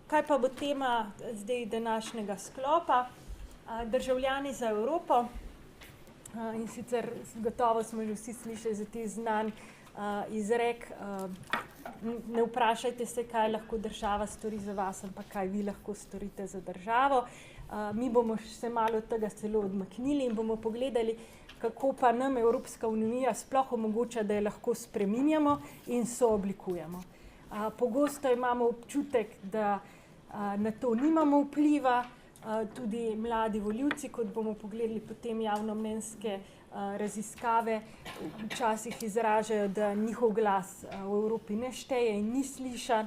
Kaj pa bo tema zdaj današnjega sklopa? Državljani za Evropo. In sicer gotovo smo že vsi slišali za te znan izrek, ne vprašajte se, kaj lahko država stori za vas, ampak kaj vi lahko storite za državo. Mi bomo se malo od tega celo odmaknili in bomo pogledali, kako pa nam Evropska unija sploh omogoča, da jo lahko spreminjamo in sooblikujemo. Pogosto imamo občutek, da na to nimamo vpliva, tudi mladi volivci, kot bomo pogledali potem javnomnenjske raziskave, včasih izražajo, da njihov glas v Evropi ne šteje in ni slišan.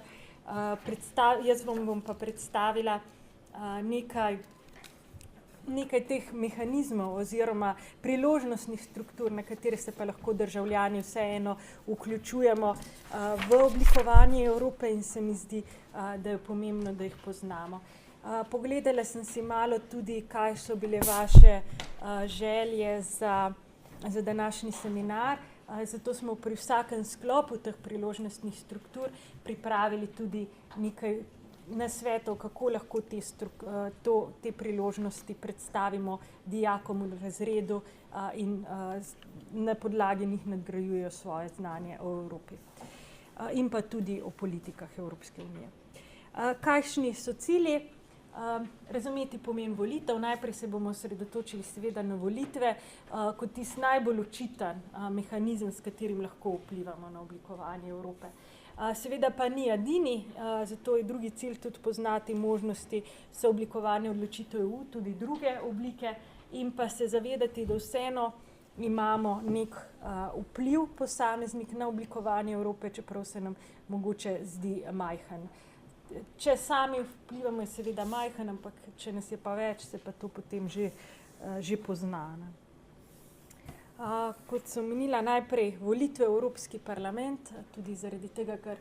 Jaz vam bom pa predstavila nekaj teh mehanizmov oziroma priložnostnih struktur, na katere se pa lahko državljani vseeno vključujemo v oblikovanje Evrope in se mi zdi, da je pomembno, da jih poznamo. Pogledala sem si malo tudi, kaj so bile vaše želje za današnji seminar, zato smo pri vsakem sklopu teh priložnostnih struktur pripravili tudi nekaj nasvetov, kako lahko te priložnosti predstavimo dijakom v razredu in na podlagi njih nadgrajujejo svoje znanje o Evropi in pa tudi o politikah Evropske unije. Kakšni so cilji? Razumeti pomen volitev. Najprej se bomo osredotočili seveda na volitve kot tisti najbolj očiten mehanizem, s katerim lahko vplivamo na oblikovanje Evrope. Seveda pa ni edini, zato je drugi cilj tudi poznati možnosti sooblikovanja odločitev EU, tudi druge oblike, in pa se zavedati, da vseeno imamo nek vpliv posameznik na oblikovanje Evrope, čeprav se nam mogoče zdi majhen. Če sami vplivamo, je seveda majhen, ampak če nas je pa več, se pa to potem že pozna. Kot sem omenila, najprej volitve v Evropski parlament, tudi zaradi tega, ker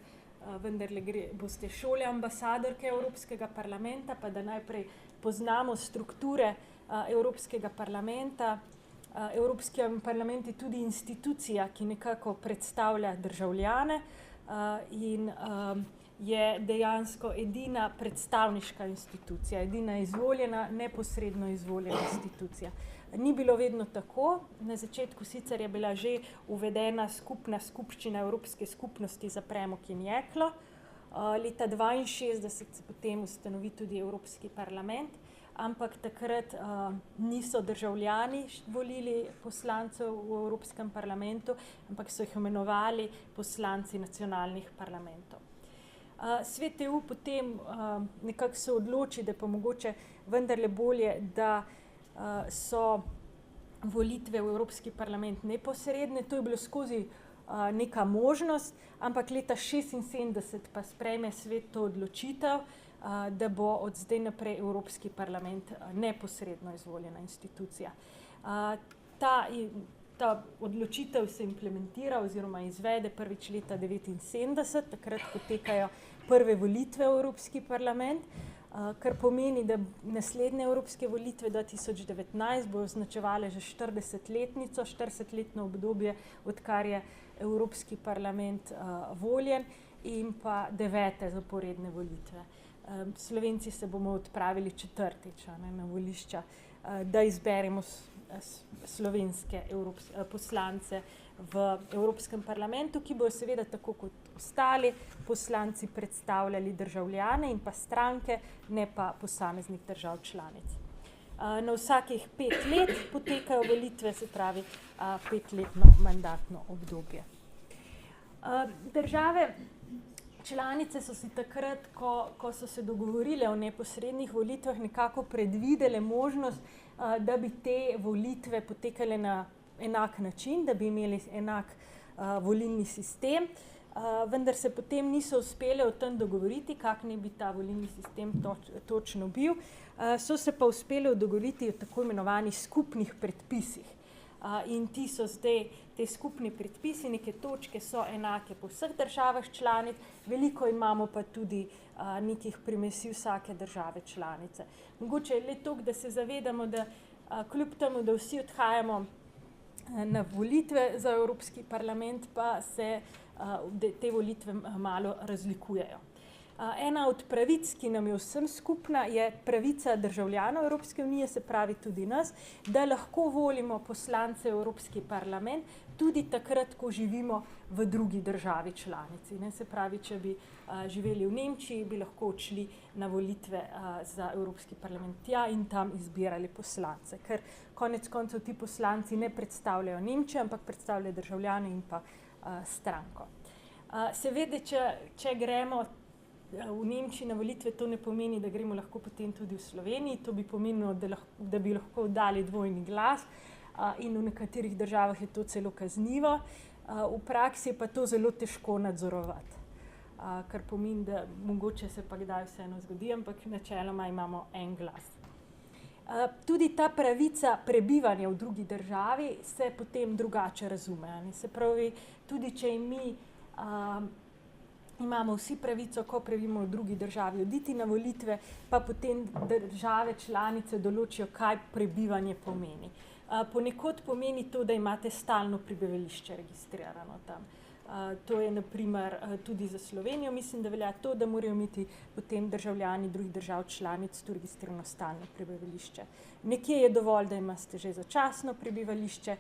vendarle boste šole ambasadorke Evropskega parlamenta, pa da najprej poznamo strukture Evropskega parlamenta. Evropski parlament je tudi institucija, ki nekako predstavlja državljane in je dejansko edina predstavniška institucija, edina izvoljena, neposredno izvoljena institucija. Ni bilo vedno tako. Na začetku sicer je bila že uvedena skupna skupščina Evropske skupnosti za premog in jeklo. Leta 1962 se potem ustanovi tudi Evropski parlament, ampak takrat niso državljani volili poslancev v Evropskem parlamentu, ampak so jih imenovali poslanci nacionalnih parlamentov. Svet EU potem nekako se odloči, da pa mogoče vendarle bolje, da so volitve v Evropski parlament neposredne. To je bilo skozi neka možnost, ampak leta 1976 pa sprejme svet to odločitev, da bo od zdaj naprej Evropski parlament neposredno izvoljena institucija. Ta odločitev se implementira oziroma izvede prvič leta 1979, takrat potekajo prve volitve v Evropski parlament, kar pomeni, da naslednje evropske volitve 2019 bo označevale že 40-letnico, 40-letno obdobje, odkar je Evropski parlament voljen, in pa 9. zaporedne volitve. Slovenci se bomo odpravili četrtič na volišča, da izberemo slovenske poslance v Evropskem parlamentu, ki bojo seveda tako kot ostali poslanci predstavljali državljane in pa stranke, ne pa posameznih držav članic. Na vsakih 5 let potekajo volitve, se pravi 5-letno mandatno obdobje. Države članice so si takrat, ko so se dogovorile o neposrednih volitvah, nekako predvidele možnost, da bi te volitve potekale na enak način, da bi imeli enak volilni sistem, vendar se potem niso uspele o tem dogovoriti, kak naj bi ta volilni sistem točno bil. So se pa uspele dogovoriti o tako imenovanih skupnih predpisih. In ti so zdaj, te skupni predpisi, neke točke so enake po vseh državah članic, veliko imamo pa tudi nekih primesi vsake države članice. Mogoče je le toliko, da se zavedamo, da kljub temu, da vsi odhajamo na volitve za Evropski parlament, pa se te volitve malo razlikujejo. Ena od pravic, ki nam je vsem skupna, je pravica državljanov Evropske unije, se pravi tudi nas, da lahko volimo poslance v Evropski parlament tudi takrat, ko živimo v drugi državi članici. Ne? Se pravi, če bi živeli v Nemčiji, bi lahko odšli na volitve za Evropski parlament tja in tam izbirali poslance, ker konec koncev ti poslanci ne predstavljajo Nemčije, ampak predstavljajo državljane in pa stranko. Seveda, če gremo v Nemčiji na volitve, to ne pomeni, da gremo lahko potem tudi v Sloveniji, to bi pomenilo, da bi lahko dali dvojni glas in v nekaterih državah je to celo kaznivo. V praksi je pa to zelo težko nadzorovati, kar pomeni, da mogoče se pa kdaj vseeno zgodi, ampak načeloma imamo en glas. Tudi ta pravica prebivanja v drugi državi se potem drugače razume. Se pravi, tudi če mi imamo vsi pravico, ko prebivamo v drugi državi, oditi na volitve, pa potem države članice določijo, kaj prebivanje pomeni. Ponekod pomeni to, da imate stalno prebivališče registrirano tam. To je na primer tudi za Slovenijo, mislim, da velja to, da morajo imeti potem državljani drugih držav članic tu registrirano stalno prebivališče. Nekje je dovolj, da imate že začasno prebivališče,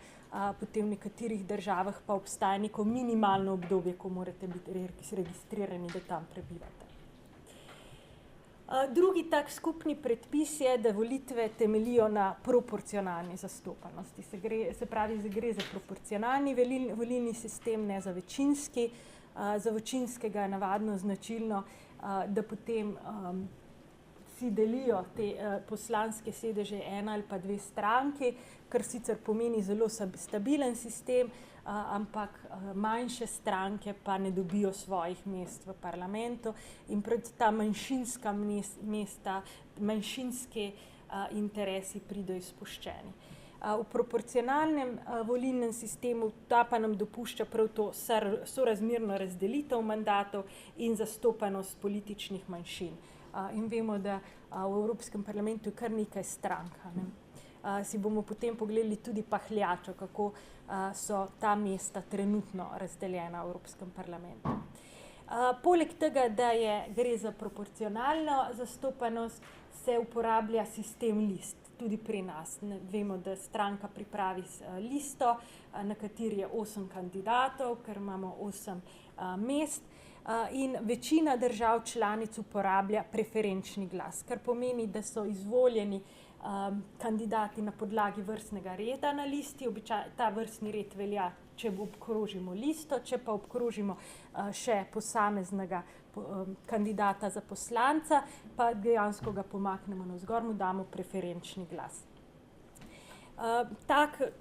potem v nekaterih državah pa obstaja neko minimalno obdobje, ko morate biti registrirani, da tam prebivate. Drugi tak skupni predpis je, da volitve temeljijo na proporcionalni zastopanosti. Se pravi, gre za proporcionalni volilni sistem, ne za večinski. Za večinskega je navadno značilno, da potem si delijo te poslanske sedeže ena ali pa dve stranki, kar sicer pomeni zelo stabilen sistem, ampak manjše stranke pa ne dobijo svojih mest v parlamentu in ta manjšinska mesta, manjšinski interesi pridejo izpuščeni. V proporcionalnem volilnem sistemu ta pa nam dopušča prav to sorazmerno razdelitev mandatov in zastopanost političnih manjšin. In vemo, da v Evropskem parlamentu je kar nekaj strank. Si bomo potem pogledali tudi pahljačo, kako so ta mesta trenutno razdeljena v Evropskem parlamentu. Poleg tega, da gre za proporcionalno zastopanost, se uporablja sistem list. Tudi pri nas. Vemo, da stranka pripravi listo, na kateri je 8 kandidatov, ker imamo 8 mest. In večina držav članic uporablja preferenčni glas, kar pomeni, da so izvoljeni kandidati na podlagi vrstnega reda na listi. Ta vrstni red velja, če obkrožimo listo, če pa obkrožimo še posameznega kandidata za poslanca, pa dejansko ga pomaknemo navzgor, mu damo preferenčni glas.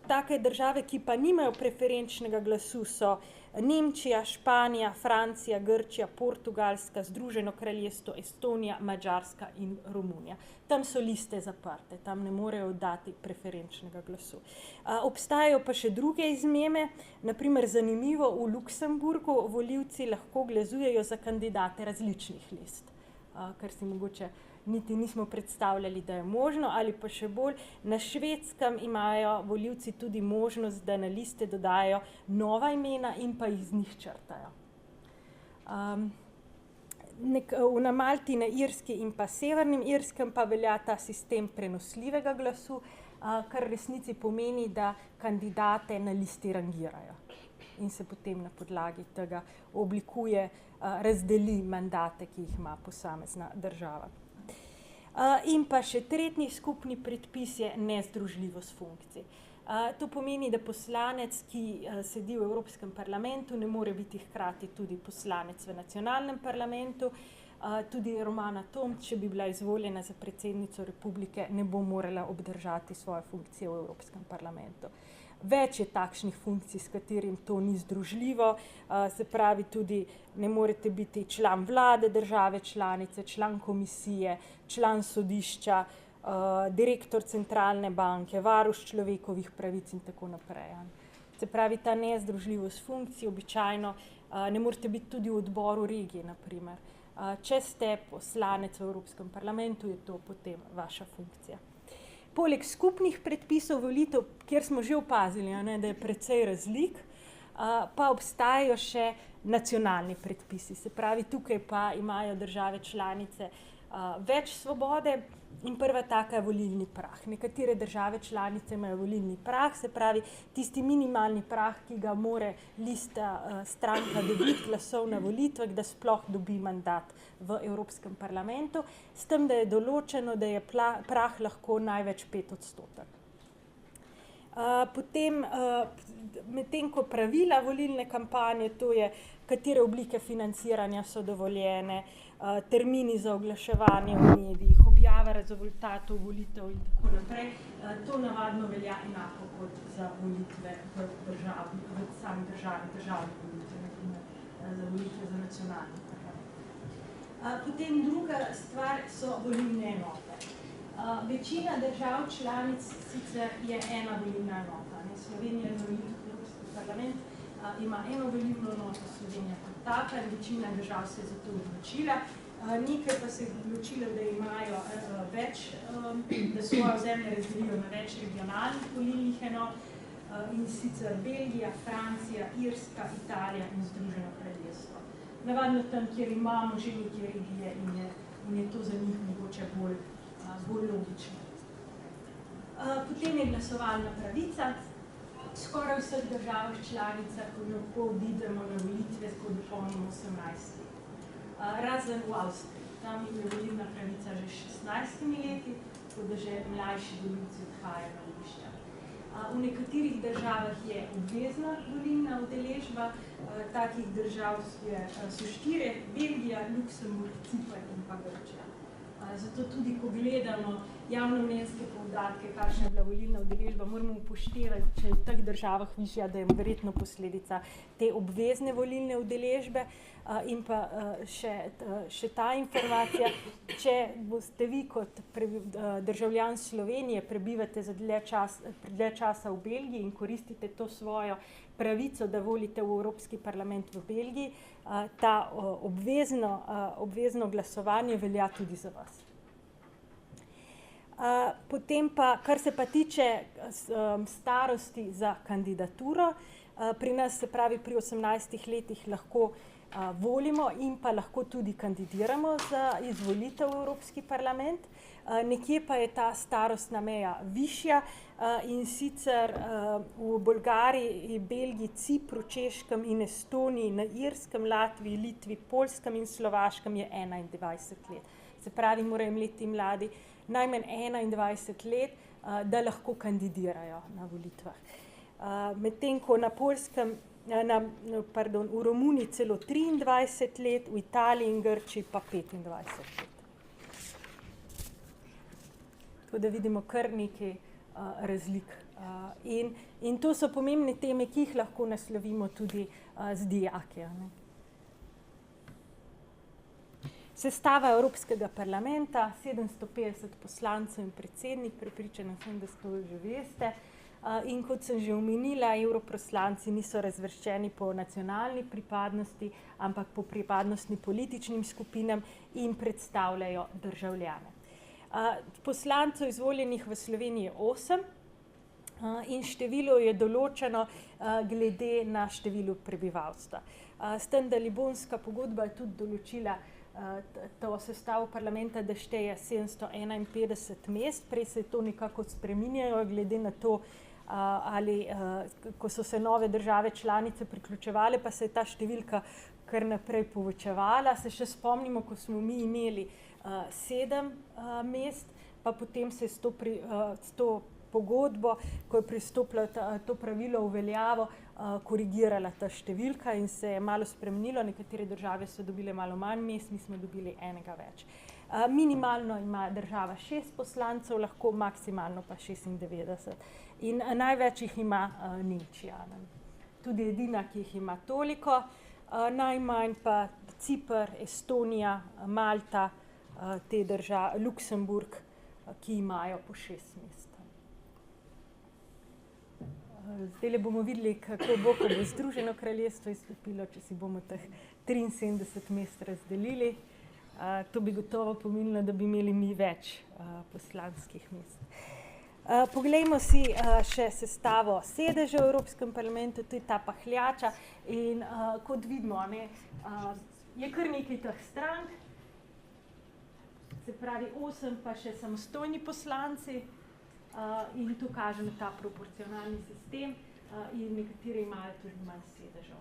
Take države, ki pa nimajo preferenčnega glasu, so Nemčija, Španija, Francija, Grčija, Portugalska, Združeno kraljestvo, Estonija, Madžarska in Romunija. Tam so liste zaprte, tam ne morejo dati preferenčnega glasu. Obstajajo pa še druge izmeme, naprimer zanimivo, v Luksemburgu volivci lahko glasujejo za kandidate različnih list, kar si mogoče niti nismo predstavljali, da je možno, ali pa še bolj, na Švedskem imajo volivci tudi možnost, da na liste dodajo nova imena in pa jih z njih črtajo. Na Malti, na Irski in pa Severnem Irskem pa velja ta sistem prenosljivega glasu, kar v resnici pomeni, da kandidate na listi rangirajo in se potem na podlagi tega oblikuje, razdeli mandate, ki jih ima posamezna država. In pa še tretji skupni predpis je nezdružljivost funkcij. To pomeni, da poslanec, ki sedi v Evropskem parlamentu, ne more biti hkrati tudi poslanec v nacionalnem parlamentu. Tudi Romana Tomc, če bi bila izvoljena za predsednico republike, ne bo morala obdržati svoje funkcije v Evropskem parlamentu. Več je takšnih funkcij, s katerim to ni združljivo, se pravi tudi ne morete biti član vlade države članice, član komisije, član sodišča, direktor centralne banke, varuh človekovih pravic in tako naprej. Se pravi, ta nezdružljivost funkcij običajno ne morete biti tudi v odboru regije, na primer. Če ste poslanec v Evropskem parlamentu, je to potem vaša funkcija. Poleg skupnih predpisov volitev, kjer smo že opazili, da je precej razlik, pa obstajajo še nacionalni predpisi. Se pravi, tukaj pa imajo države članice več svobode in prva taka je volilni prah. Nekatere države članice imajo volilni prah, se pravi, tisti minimalni prah, ki ga more lista stranka dobiti glasov na volitvah, da sploh dobi mandat v Evropskem parlamentu, s tem, da je določeno, da je prah lahko največ 5%. Potem, medtem ko pravila volilne kampanje, to je, katere oblike financiranja so dovoljene, termini za oglaševanje v medijih, objava rezultatov volitev in tako naprej, to navadno velja enako kot za volitve v državi, v sami državne volitve, za volitve za nacionalni parlament. Potem druga stvar so volilne enote. Večina držav članic sicer je ena volilna enota. Slovenija je Evropski parlament, ima eno volilno enoto, Slovenija kot taka, in večina držav se je za to odločila. Nekaj pa se je odločilo, da imajo več, da svojo zemljo razdelijo na več regionalnih volilnih enot, in sicer Belgija, Francija, Irska, Italija in Združeno kraljestvo. Navadno tam, kjer imamo že neke regije in je to za njih mogoče bolj logično. Potem je glasovalna pravica. Skoraj v vseh državah članicah lahko odidemo na volitve, ko dopolnimo 18 let. Razen v Avstriji. Tam je volilna pravica že 16 leti, tako da že mlajši volivci odhajajo na volišča. V nekaterih državah je obvezna volilna udeležba, takih držav so 4, Belgija, Luksemburg, Cipar in pa Grčija. Zato tudi, ko gledamo javnomnenjske podatke, kakšna je bila volilna udeležba, moramo upoštevati, če je v teh državah višja, da je verjetno posledica te obvezne volilne udeležbe. In pa še ta informacija, če boste vi kot državljan Slovenije prebivate za dlje časa v Belgiji in koristite to svojo pravico, da volite v Evropski parlament v Belgiji, ta obvezno glasovanje velja tudi za vas. Potem pa, kar se pa tiče starosti za kandidaturo, pri nas, se pravi, pri 18 letih lahko volimo in pa lahko tudi kandidiramo za izvolitev v Evropski parlament. Nekje pa je ta starostna meja višja, in sicer v Bolgariji, Belgiji, Cipru, Češkem in Estoniji, na Irskem, Latviji, Litvi, Poljskem in Slovaškem je 21 let. Se pravi, morajo imeti mladi najmanj 21 let, da lahko kandidirajo na volitvah. Medtem ko na Poljskem, v Romuniji celo 23 let, v Italiji in Grčiji pa 25 let. Tako da vidimo kar nekaj razlik. In to so pomembne teme, ki jih lahko naslovimo tudi z dijaki. Sestava Evropskega parlamenta, 750 poslancev in predsednik, prepričana sem, da to že veste. In kot sem že omenila, evroposlanci niso razvrščeni po nacionalni pripadnosti, ampak po pripadnosti političnim skupinam in predstavljajo državljane. Poslancev izvoljenih v Sloveniji je 8 in število je določeno glede na število prebivalstva. S tem, da Lizbonska pogodba je tudi določila to sestavo parlamenta, da šteje 751 mest, prej se je to nekako spreminjajo glede na to, ali ko so se nove države članice priključevale, pa se je ta številka kar naprej povečevala. Se še spomnimo, ko smo mi imeli 7 mest, pa potem se je s to pogodbo, ko je pristopilo to pravilo v veljavo, korigirala ta številka in se je malo spremenilo. Nekatere države so dobile malo manj mest, mi smo dobili enega več. Minimalno ima država 6 poslancev, lahko maksimalno pa 96. In največ jih ima Nemčija. Tudi edina, ki jih ima toliko, najmanj pa Cipar, Estonija, Malta, Luksemburg, ki imajo po 6 mest. Zdaj bomo videli, kako bo, ko bo Združeno kraljestvo izstopilo, če si bomo teh 73 mest razdelili. To bi gotovo pomenilo, da bi imeli mi več poslanskih mest. Poglejmo si še sestavo sedeža v Evropskem parlamentu, to je ta pahljača in kot vidimo, je kar nekaj teh strank, se pravi 8 pa še samostojni poslanci in tu kaže na ta proporcionalni sistem in nekateri imajo tudi manj sedežev.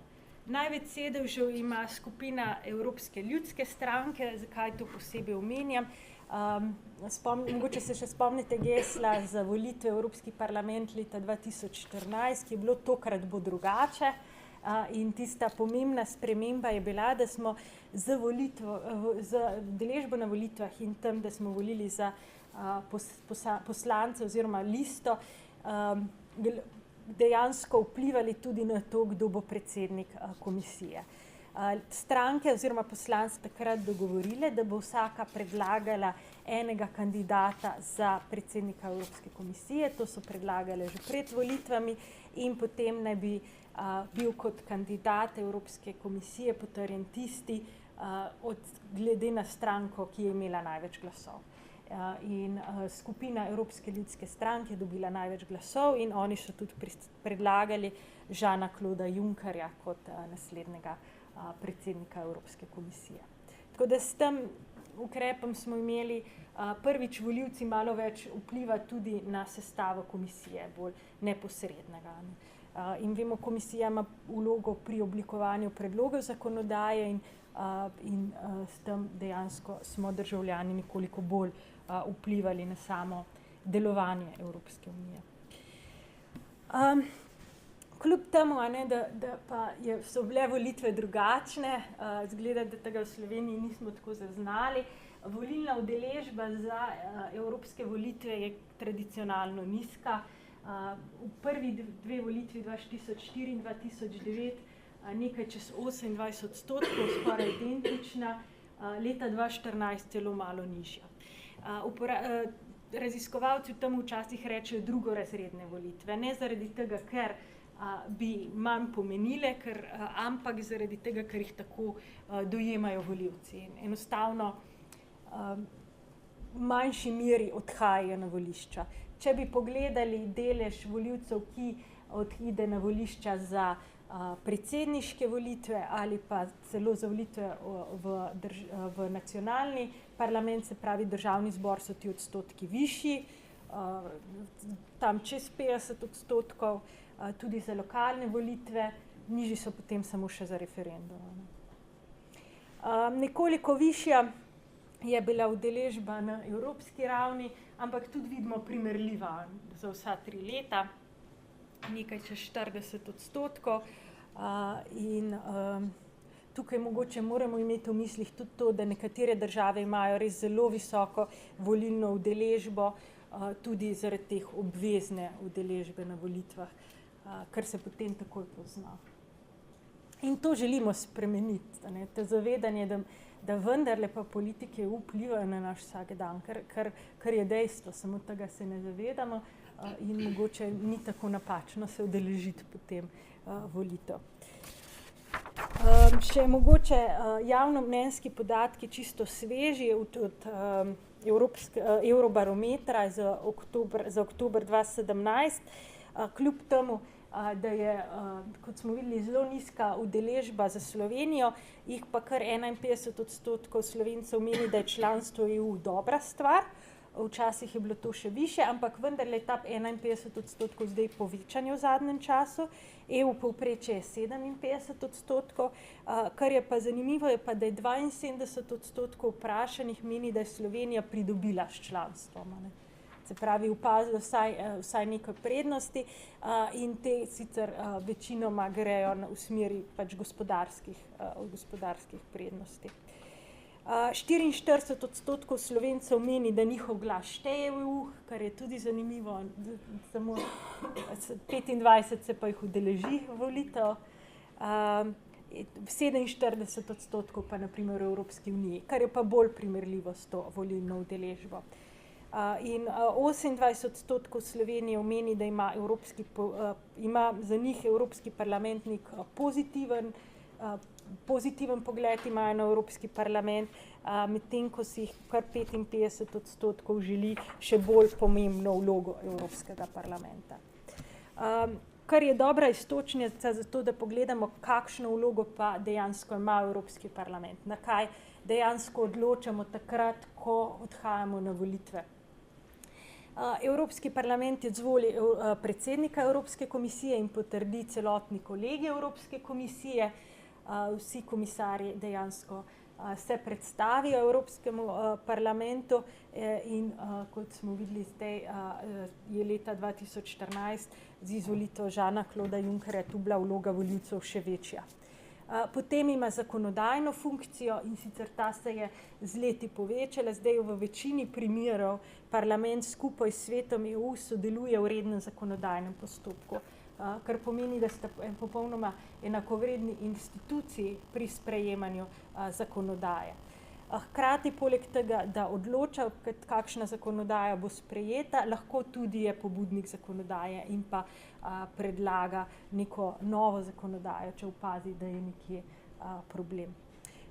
Največ sedežev ima skupina Evropske ljudske stranke, zakaj to posebej omenjam. Mogoče se še spomnite gesla za volitve v Evropski parlament leta 2014, ki je bilo tokrat bo drugače in tista pomembna sprememba je bila, da smo z udeležbo na volitvah in tem, da smo volili za poslance oziroma listo, dejansko vplivali tudi na to, kdo bo predsednik komisije. Stranke oziroma poslanci takrat dogovorile, da bo vsaka predlagala enega kandidata za predsednika Evropske komisije, to so predlagale že pred volitvami in potem naj bi bil kot kandidat Evropske komisije potrjen tisti glede na stranko, ki je imela največ glasov. In skupina Evropske ljudske stranke je dobila največ glasov in oni so tudi predlagali Jeana-Clauda Junckerja kot naslednjega predsednika Evropske komisije. Tako da s tem ukrepom smo imeli prvič volivci malo več vpliva tudi na sestavo komisije, bolj neposrednega. In vemo, komisija ima vlogo pri oblikovanju predlogov zakonodaje in s tem dejansko smo državljani nekoliko bolj vplivali na samo delovanje Evropske unije. Kljub temu, da pa so bile volitve drugačne, zgleda, da tega v Sloveniji nismo tako zaznali. Volilna udeležba za evropske volitve je tradicionalno nizka. V prvi dve volitvi 2004 in 2009 nekaj čez 28%, skoraj identična, leta 2014 celo malo nižja. Raziskovalci v tem včasih rečejo drugorazredne volitve, ne zaradi tega, ker bi manj pomenile, ampak zaradi tega, ker jih tako dojemajo volivci. Enostavno v manjši meri odhajajo na volišča. Če bi pogledali delež volivcev, ki odide na volišča za predsedniške volitve ali pa celo za volitve v nacionalni parlament, se pravi državni zbor, so ti odstotki višji, tam čez 50%, tudi za lokalne volitve, nižji so potem samo še za referendum. Nekoliko višja je bila udeležba na evropski ravni, ampak tudi vidimo primerljiva za vsa 3 leta, nekaj čez 40%. In tukaj mogoče moramo imeti v mislih tudi to, da nekatere države imajo res zelo visoko volilno udeležbo, tudi zaradi teh obvezne udeležbe na volitvah, kar se potem takoj pozna. In to želimo spremeniti, to zavedanje, da vendarle pa politike vplivajo na naš vsak dan, kar je dejstvo, samo tega se ne zavedamo in mogoče ni tako napačno se udeležiti potem volitev. Še mogoče javnomnenjski podatki čisto sveži od Eurobarometra za oktober 2017, kljub temu, da je, kot smo videli, zelo nizka udeležba za Slovenijo, jih pa kar 51% Slovencev meni, da je članstvo EU dobra stvar. Včasih je bilo to še više, ampak vendarle je ta 51% zdaj povečanje v zadnjem času. EU povprečje je 57%, kar je pa zanimivo, je pa, da je 72% vprašanih meni, da je Slovenija pridobila s članstvom. Se pravi, upazilo vsaj nekaj prednosti in te sicer večinoma grejo v smeri pač gospodarskih prednosti. 44% Slovencev meni, da njihov glas šteje v EU, kar je tudi zanimivo, samo 25 se pa jih udeleži volitev, 47% pa na primer v Evropski uniji, kar je pa bolj primerljivo s to volilno udeležbo. In 28% Slovenije meni, da ima za njih Evropski parlament nek pozitiven pozitiven pogled imajo na Evropski parlament, medtem ko si jih kar 55% želi še bolj pomembno vlogo Evropskega parlamenta. Kar je dobra iztočnica za to, da pogledamo, kakšno vlogo pa dejansko ima Evropski parlament, na kaj dejansko odločamo takrat, ko odhajamo na volitve. Evropski parlament izvoli predsednika Evropske komisije in potrdi celotni kolegij Evropske komisije. Vsi komisarji dejansko se predstavijo Evropskemu parlamentu in kot smo videli zdaj, je leta 2014 z izvolitev Jeana-Clauda Junckerja tu bila vloga volivcev še večja. Potem ima zakonodajno funkcijo in sicer ta se je z leti povečala, zdaj v večini primerov parlament skupaj s Svetom EU sodeluje v rednem zakonodajnem postopku, kar pomeni, da sta popolnoma enakovredni instituciji pri sprejemanju zakonodaje. Hkrati poleg tega, da odloča, kakšna zakonodaja bo sprejeta, lahko tudi je pobudnik zakonodaje in pa predlaga neko novo zakonodajo, če opazi, da je nekje problem.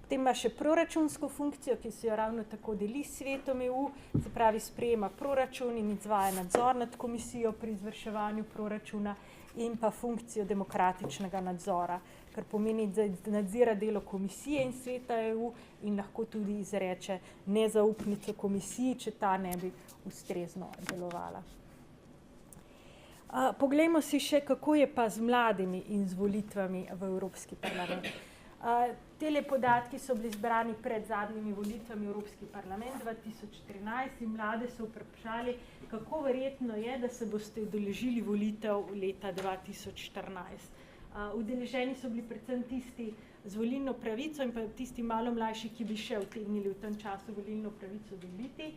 Potem ima še proračunsko funkcijo, ki se jo ravno tako deli s Svetom EU, se pravi sprejema proračun in izvaja nadzor nad komisijo pri izvrševanju proračuna in pa funkcijo demokratičnega nadzora, kar pomeni, da nadzira delo komisije in Sveta EU in lahko tudi izreče nezaupnico komisiji, če ta ne bi ustrezno delovala. Poglejmo si še, kako je pa z mladimi in z volitvami v Evropski parlament. Tele podatki so bili zbrani pred zadnjimi volitvami v Evropski parlament 2013 in mlade so vprašali, kako verjetno je, da se boste udeležili volitev leta 2014. Udeleženi so bili predvsem tisti z volilno pravico in pa tisti malo mlajši, ki bi še utegnili v tem času volilno pravico deliti.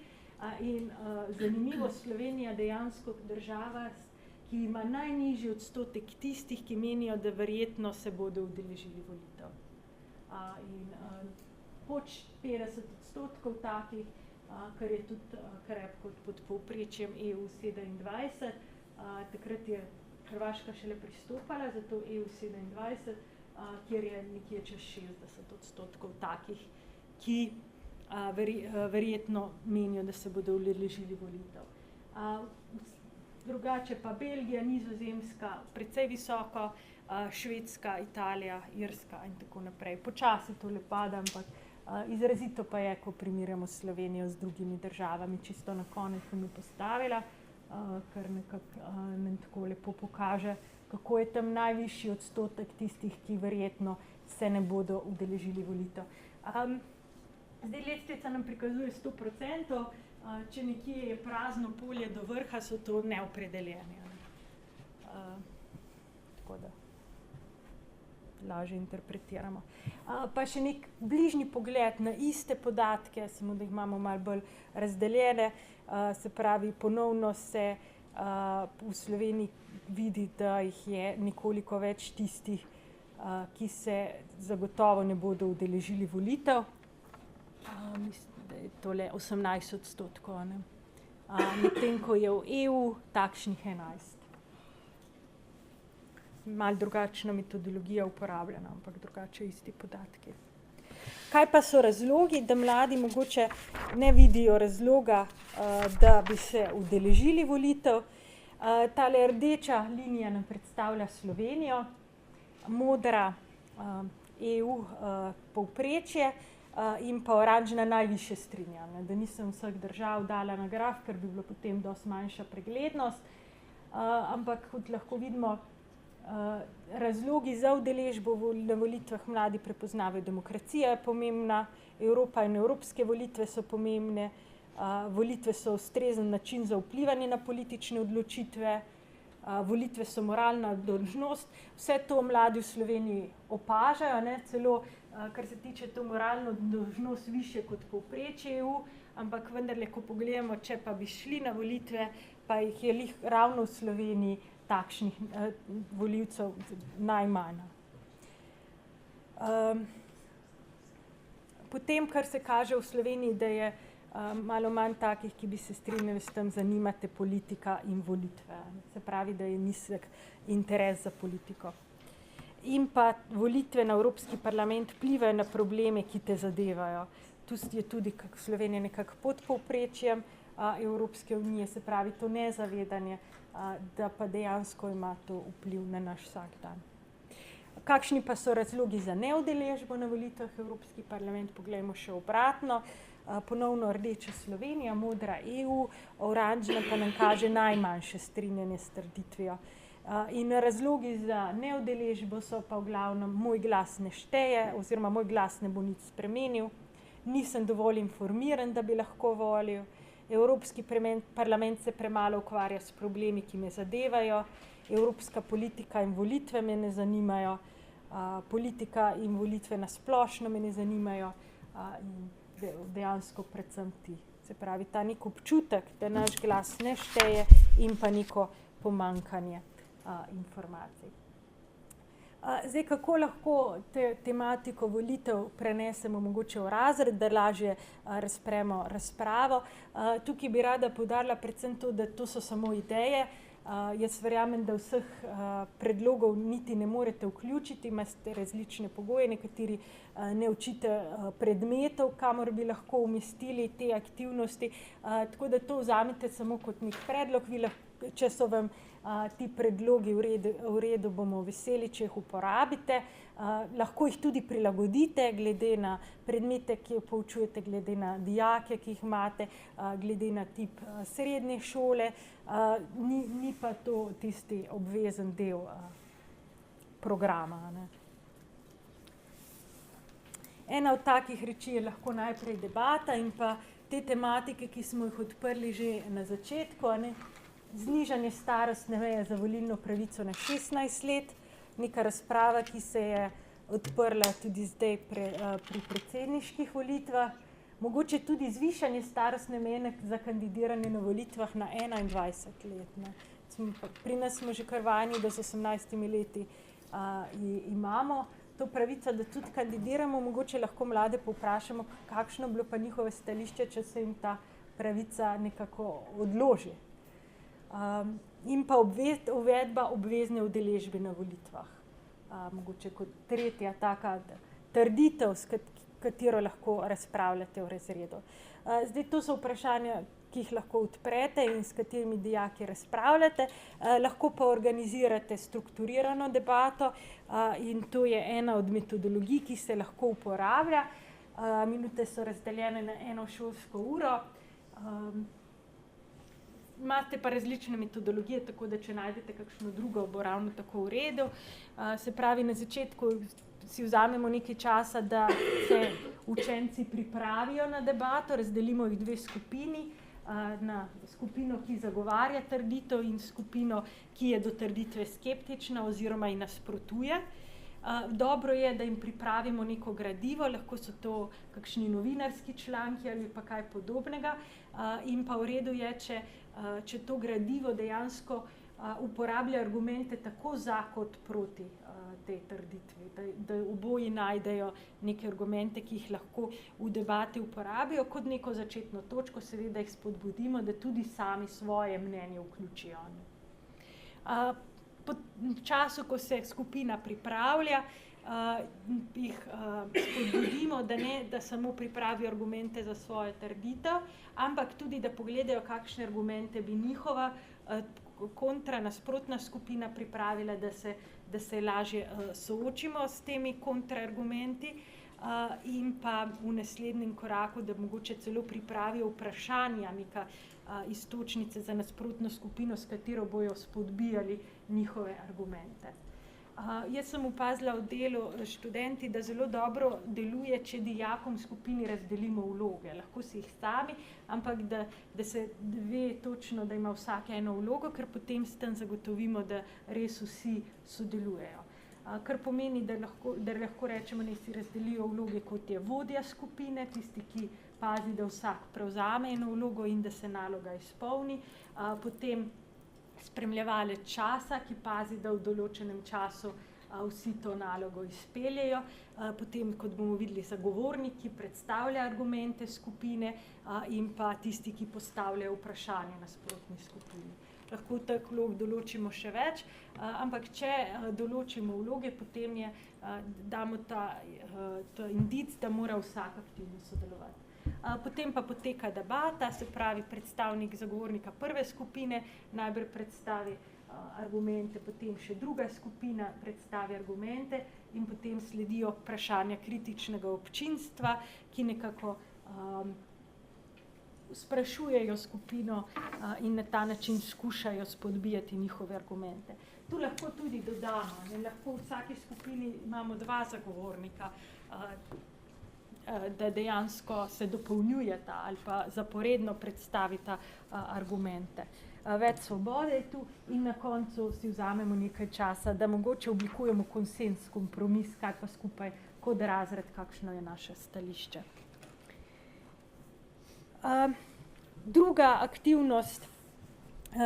In zanimivo, Slovenija dejansko država, ki ima najnižji odstotek tistih, ki menijo, da verjetno se bodo udeležili volitev. In pod 50% takih, kar je tudi krepko pod povprečjem EU 27, takrat je Hrvaška šele pristopala, zato EU 27, kjer je nekje čez 60% takih, ki verjetno menijo, da se bodo udeležili volitev. Drugače pa Belgija, Nizozemska, precej visoko, Švedska, Italija, Irska in tako naprej. Počasi tole pada, ampak izrazito pa je, ko primerjamo Slovenijo z drugimi državami. Čisto na konec sem jo postavila, kar nekako nam tako lepo pokaže, kako je tam najvišji odstotek tistih, ki verjetno se ne bodo udeležili volitev. Zdaj lestvica nam prikazuje 100%, če nekje je prazno polje do vrha, so to neopredeljeni. Tako da lažje interpretiramo. Pa še nek bližnji pogled na iste podatke, samo da jih imamo malo bolj razdeljene, se pravi, ponovno se v Sloveniji vidi, da jih je nekoliko več tistih, ki se zagotovo ne bodo udeležili volitev. Mislim, da je tole 18%, medtem ko je v EU takšnih 11%. Malo drugačna metodologija uporabljena, ampak drugače isti podatki. Kaj pa so razlogi, da mladi mogoče ne vidijo razloga, da bi se udeležili volitev? Tale rdeča linija nam predstavlja Slovenijo, modra EU povprečje in pa oranžna najvišje strinjanje. Da nisem vseh držav dala na graf, ker bi bilo potem dosti manjša preglednost, ampak kot lahko vidimo, razlogi za udeležbo na volitvah mladi prepoznavajo. Demokracija je pomembna, Evropa in evropske volitve so pomembne, volitve so ustrezen način za vplivanje na politične odločitve, volitve so moralna dolžnost. Vse to mladi v Sloveniji opažajo, ne? Celo kar se tiče to moralno dolžnost višje kot povprečje EU, ampak vendarle, ko pogledamo, če pa bi šli na volitve, pa jih je ravno v Sloveniji takšnih volivcev najmanj. Potem, kar se kaže v Sloveniji, da je malo manj takih, ki bi se strinjali s tem, zanimate politika in volitve. Se pravi, da je nizek interes za politiko. in pa volitve na Evropski parlament vplivajo na probleme, ki te zadevajo. Tu je tudi Slovenija nekako pod povprečjem Evropske unije, se pravi to nezavedanje, da pa dejansko ima to vpliv na naš vsak dan. Kakšni pa so razlogi za neudeležbo na volitvah v Evropski parlament? Poglejmo še obratno. Ponovno rdeča Slovenija, modra EU, oranžna pa nam kaže najmanjše strinjanje s trditvijo. In razlogi za neudeležbo so pa v glavnem moj glas ne šteje oziroma moj glas ne bo nič spremenil, nisem dovolj informiran, da bi lahko volil, Evropski parlament se premalo ukvarja s problemi, ki me zadevajo, evropska politika in volitve me ne zanimajo, politika in volitve na splošno me ne zanimajo in dejansko predvsem ti. Se pravi, ta nek občutek, da naš glas ne šteje in pa neko pomanjkanje informacij. Zdaj, kako lahko tematiko volitev prenesemo mogoče v razred, da lažje razpremo razpravo. Tukaj bi rada poudarila predvsem to, da to so samo ideje. Jaz verjamem, da vseh predlogov niti ne morete vključiti, imate različne pogoje, nekateri ne učite predmetov, kamor bi lahko umestili te aktivnosti, tako da to vzamete samo kot nek predlog, če so vam ti predlogi v redu, bomo veseli, če jih uporabite. Lahko jih tudi prilagodite glede na predmete, ki jo poučujete, glede na dijake, ki jih imate, glede na tip srednje šole. Ni pa to tisti obvezen del programa. Ne. Ena od takih reči je lahko najprej debata in pa te tematike, ki smo jih odprli že na začetku, ne. Znižanje starostne meje za volilno pravico na 16 let, neka razprava, ki se je odprla tudi zdaj pri predsedniških volitvah, mogoče tudi zvišanje starostne meje za kandidiranje na volitvah na 21 let. Ne. Pri nas smo že kar vajeni, da z 18 leti imamo to pravico, da tudi kandidiramo, mogoče lahko mlade povprašamo, kakšno bilo pa njihove stališče, če se jim ta pravica nekako odloži. In pa uvedba obvezne udeležbe na volitvah. Mogoče kot tretja taka trditev, s katero lahko razpravljate v razredu. Zdaj, to so vprašanja, ki jih lahko odprete in s katerimi dijaki razpravljate. Lahko pa organizirate strukturirano debato in to je ena od metodologij, ki se lahko uporablja. Minute so razdeljene na eno šolsko uro. Imate pa različne metodologije, tako da če najdete kakšno drugo, bo ravno tako v redu. Se pravi, na začetku si vzamemo nekaj časa, da se učenci pripravijo na debato, razdelimo jih dve skupini, na skupino, ki zagovarja trditev in skupino, ki je do trditve skeptična oziroma ji nasprotuje. Dobro je, da jim pripravimo neko gradivo, lahko so to kakšni novinarski članki ali pa kaj podobnega in pa v redu je, če to gradivo dejansko uporablja argumente tako za kot proti tej trditvi, da oboji najdejo neke argumente, ki jih lahko v debati uporabijo kot neko začetno točko, seveda jih spodbudimo, da tudi sami svoje mnenje vključijo. Po času, ko se skupina pripravlja, jih spodbudimo, da samo pripravijo argumente za svojo trditev, ampak tudi, da pogledajo, kakšne argumente bi njihova nasprotna skupina pripravila, da se lažje soočimo s temi kontraargumenti in pa v naslednjem koraku, da mogoče celo pripravijo vprašanja, neka iztočnice za nasprotno skupino, s katero bojo spodbijali njihove argumente. Jaz sem opazila v delu študenti, da zelo dobro deluje, če dijakom skupini razdelimo vloge. Lahko si jih sami, ampak da se ve točno, da ima vsak eno vlogo, ker potem s tem zagotovimo, da res vsi sodelujejo. Kar pomeni, da lahko rečemo, da si razdelijo vloge, kot je vodja skupine, tisti, ki pazi, da vsak prevzame eno vlogo in da se naloga izpolni. Potem spremljevalec časa, ki pazi, da v določenem času vsi to nalogo izpeljejo. Potem, kot bomo videli, zagovornik, ki predstavlja argumente skupine in pa tisti, ki postavljajo vprašanje nasprotni skupini. lahko teh vlog določimo še več, ampak če določimo vloge, potem damo ta indic, da mora vsak aktivno sodelovati. Potem pa poteka debata, se pravi predstavnik zagovornika prve skupine najprej predstavi argumente, potem še druga skupina predstavi argumente in potem sledijo vprašanja kritičnega občinstva, ki nekako sprašujejo skupino in na ta način skušajo spodbijati njihove argumente. Tu lahko tudi dodamo, lahko v vsaki skupini imamo dva zagovornika, da dejansko se dopolnjujeta ali pa zaporedno predstavita argumente. Več svobode je tu in na koncu si vzamemo nekaj časa, da mogoče oblikujemo konsens, kompromis, kaj pa skupaj kot razred, kakšno je naše stališče. Druga aktivnost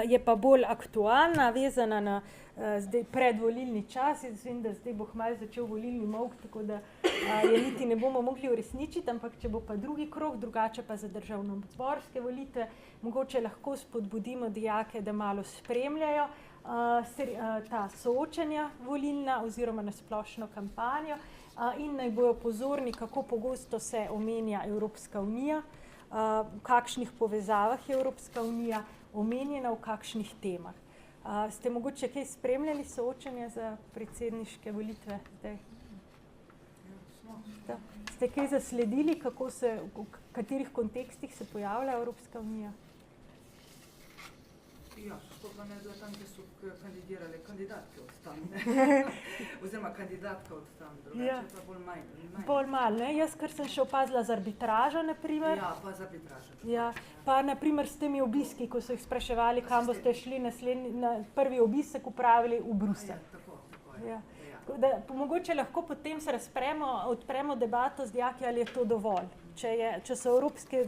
je pa bolj aktualna, vezana na zdaj predvolilni čas. Jaz vem, da zdaj bo kmalu začel volilni molk, tako da je niti ne bomo mogli uresničiti, ampak če bo pa drugi krog, drugače pa za državnozborske volitve, mogoče lahko spodbudimo dijake, da malo spremljajo ta soočenja volilna oziroma na splošno kampanjo in naj bojo pozorni, kako pogosto se omenja Evropska unija, v kakšnih povezavah je Evropska unija omenjena, v kakšnih temah. Ste mogoče kaj spremljali soočenja za predsedniške volitve zdaj? Ste kaj zasledili, kako se, v katerih kontekstih se pojavlja Evropska unija? Ja, to pa ne bila tam, kjer so kandidirale kandidatke od tam, oziroma kandidatka od tam, drugače pa bolj manj. Bolj manj, ne? Jaz, kar sem še opazila z arbitražo, naprimer. Ja, pa z arbitražo. Ja, pa naprimer s temi obiski, ko so jih spraševali, kam boste šli na prvi obisk upravili v Bruselj. Ja, tako. Ja. Da, mogoče lahko potem se odpremo debato z dijaki, ali je to dovolj. Če so evropske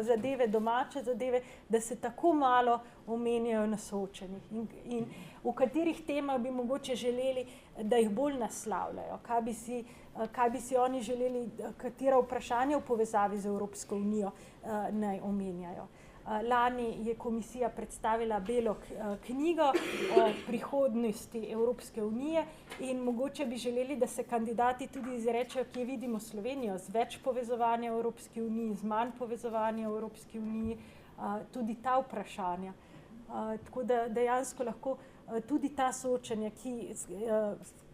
zadeve, domače zadeve, da se tako malo omenjajo na soočenjih in v katerih temah bi mogoče želeli, da jih bolj naslavljajo, kaj bi si oni želeli, katera vprašanja v povezavi z Evropsko unijo naj omenjajo. Lani je komisija predstavila belo knjigo o prihodnosti Evropske unije in mogoče bi želeli, da se kandidati tudi izrečejo, kje vidimo Slovenijo, z več povezovanja v Evropski uniji, z manj povezovanja v Evropski uniji, tudi ta vprašanja. Tako da dejansko lahko tudi ta soočenja, ki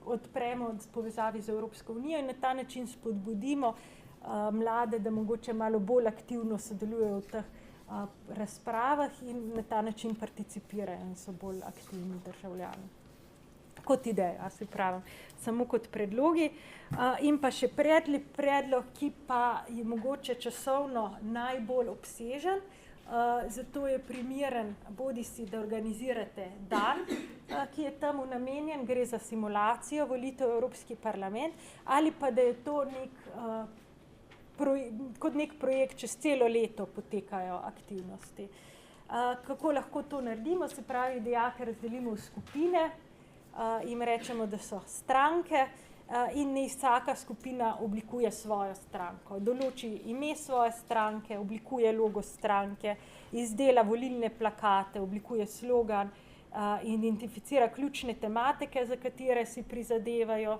odpremo v povezavi z Evropsko unijo in na ta način spodbudimo mlade, da mogoče malo bolj aktivno sodelujejo v teh razpravah in na ta način participirajo in so bolj aktivni državljani. Kot ideja, se pravim, samo kot predlogi. In pa še predlog, ki pa je mogoče časovno najbolj obsežen, zato je primeren bodisi, da organizirate dan, ki je temu namenjen, gre za simulacijo volitev v Evropski parlament, ali pa da je to kot nek projekt, čez celo leto potekajo aktivnosti. Kako lahko to naredimo? Se pravi, dijake razdelimo v skupine, jim rečemo, da so stranke in naj vsaka skupina oblikuje svojo stranko. Določi ime svoje stranke, oblikuje logo stranke, izdela volilne plakate, oblikuje slogan, identificira ključne tematike, za katere si prizadevajo,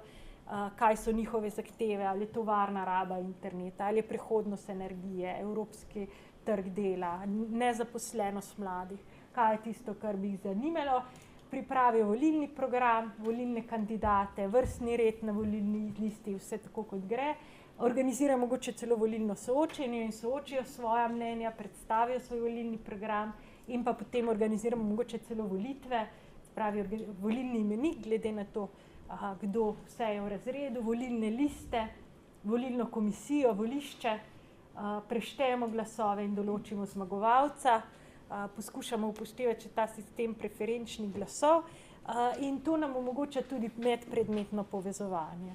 kaj so njihove zahteve, ali je to varna raba interneta, ali je prihodnost energije, evropski trg dela, nezaposlenost mladih, kaj je tisto, kar bi jih zanimalo. Pripravijo volilni program, volilne kandidate, vrstni red na volilni listi, vse tako kot gre. Organizirajo mogoče celo volilno soočenje in soočijo svoja mnenja, predstavijo svoj volilni program in pa potem organiziramo mogoče celo volitve, pravi volilni imenik, glede na to, kdo vse je v razredu, volilne liste, volilno komisijo, volišče, preštejemo glasove in določimo zmagovalca, poskušamo upoštevati ta sistem preferenčnih glasov in to nam omogoča tudi medpredmetno povezovanje.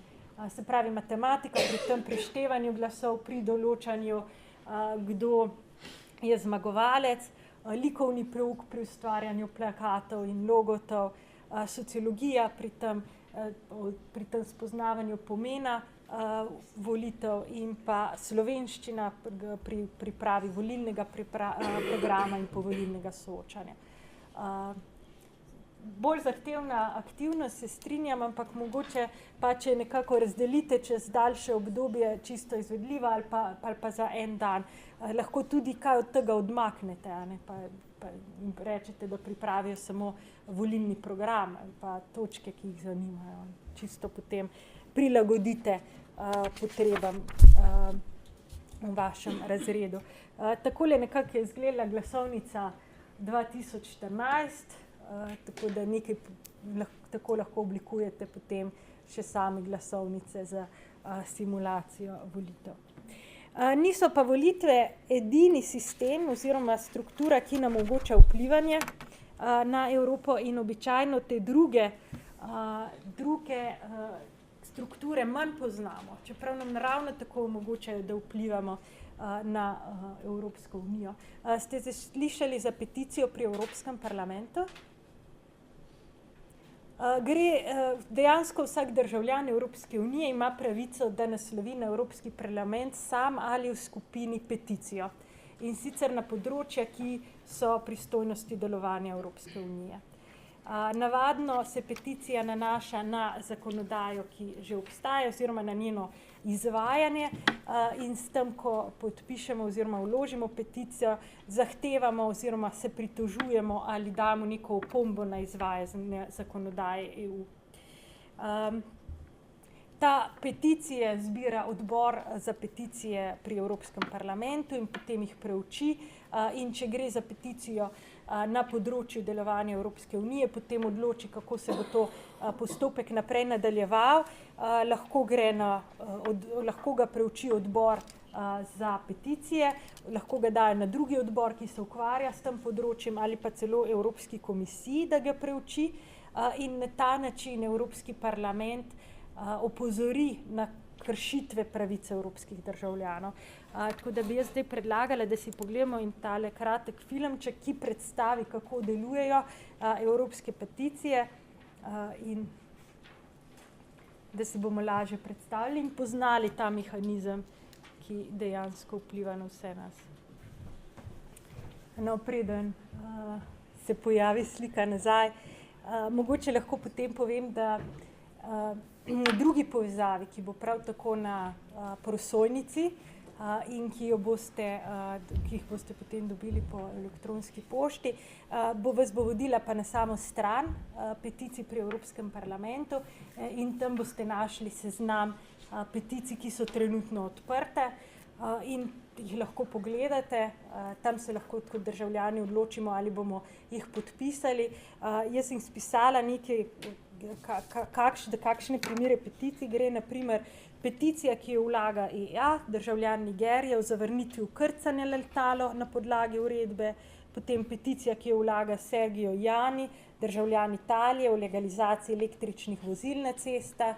Se pravi, matematika pri tem preštevanju glasov, pri določanju, kdo je zmagovalec, likovni pouk pri ustvarjanju plakatov in logotov, sociologija pri tem spoznavanju pomena volitev in pa slovenščina pri pripravi volilnega programa in povolilnega soočanja. bolj zahtevna aktivnost, se strinjam, ampak mogoče pa, če nekako razdelite čez daljše obdobje čisto izvedljiva ali pa za en dan, lahko tudi kaj od tega odmaknete, a ne, pa jim rečete, da pripravijo samo volilni program ali pa točke, ki jih zanimajo. Čisto potem prilagodite potrebam v vašem razredu. Takole nekako je izgledala glasovnica 2014, tako da nekaj tako lahko oblikujete potem še sami glasovnice za simulacijo volitev. Niso pa volitve edini sistem oziroma struktura, ki nam omogoča vplivanje na Evropo, in običajno te druge strukture manj poznamo, čeprav nam ravno tako omogočajo, da vplivamo na Evropsko unijo. Ste slišali za peticijo pri Evropskem parlamentu? Dejansko vsak državljan Evropske unije ima pravico, da naslovi na Evropski parlament sam ali v skupini peticijo, in sicer na področja, ki so pristojnosti delovanja Evropske unije. Navadno se peticija nanaša na zakonodajo, ki že obstaja, oziroma na njeno izvajanje, in s tem, ko podpišemo oziroma vložimo peticijo, zahtevamo oziroma se pritožujemo ali damo neko opombo na izvajanje zakonodaje EU. Ta peticije zbira odbor za peticije pri Evropskem parlamentu in potem jih preuči, in če gre za peticijo na področju delovanja Evropske unije, potem odloči, kako se bo to postopek naprej nadaljeval. Lahko ga preuči odbor za peticije, lahko ga dajo na drugi odbor, ki se ukvarja s tem področjem, ali pa celo Evropski komisiji, da ga preuči, in na ta način Evropski parlament opozori na kršitve pravice evropskih državljanov. Tako da bi jaz zdaj predlagala, da si pogledamo in tale kratek filmček, ki predstavi, kako delujejo evropske peticije, in da si bomo lažje predstavili in poznali ta mehanizem, ki dejansko vpliva na vse nas. No, preden se pojavi slika nazaj, mogoče lahko potem povem, da v drugi povezavi, ki bo prav tako na prosojnici in ki jih boste potem dobili po elektronski pošti, vas bo vodila pa na samo stran peticij pri Evropskem parlamentu, in tam boste našli seznam peticij, ki so trenutno odprte, in jih lahko pogledate. Tam se lahko kot državljani odločimo, ali bomo jih podpisali. Jaz sem spisala nekaj, kakšne primere peticij gre, naprimer peticija, ki jo vlaga EA, državljan Nigerije, o zavrnitvi vkrcanja letalo na podlagi uredbe, potem peticija, ki jo vlaga Sergio Jani, državljan Italije, o legalizaciji električnih vozil na cestah,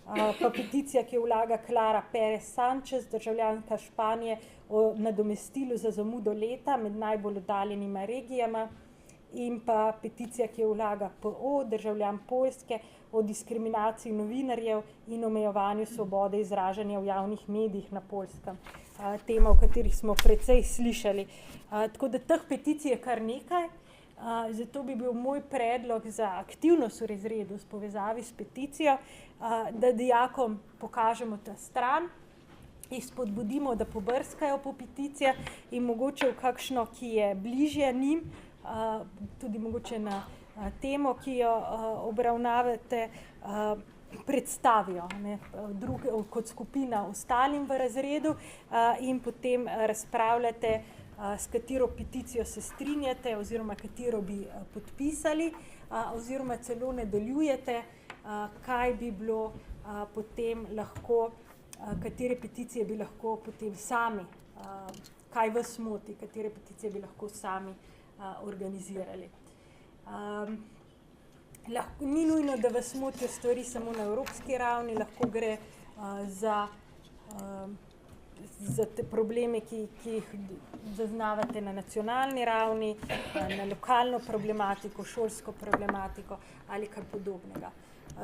pa peticija, ki jo vlaga Clara Perez Sanchez, državljanka Španije, o nadomestilu za zamudo leta med najbolj oddaljenima regijama, in pa peticija, ki jo vlaga PO, državljan Poljske, o diskriminaciji novinarjev in omejovanju svobode izražanja v javnih medijih na Poljskem. Tema, o katerih smo precej slišali. Tako da teh peticij je kar nekaj, zato bi bil moj predlog za aktivnost v razredu s povezavi s peticijo, da dijakom pokažemo ta stran, jih spodbudimo, da pobrskajo po peticijah in mogoče v kakšno, ki je bližje njim, tudi mogoče na temo, ki jo obravnavate, predstavijo kot skupina ostalim v razredu, in potem razpravljate, s katero peticijo se strinjate oziroma katero bi podpisali, oziroma celo nadaljujete, kaj bi bilo potem lahko, katere peticije bi lahko potem sami, kaj vas moti, katere peticije bi lahko sami organizirali. Ni nujno, da vas motijo stvari samo na evropski ravni, lahko gre za te probleme, ki jih zaznavate na nacionalni ravni, na lokalno problematiko, šolsko problematiko ali kaj podobnega.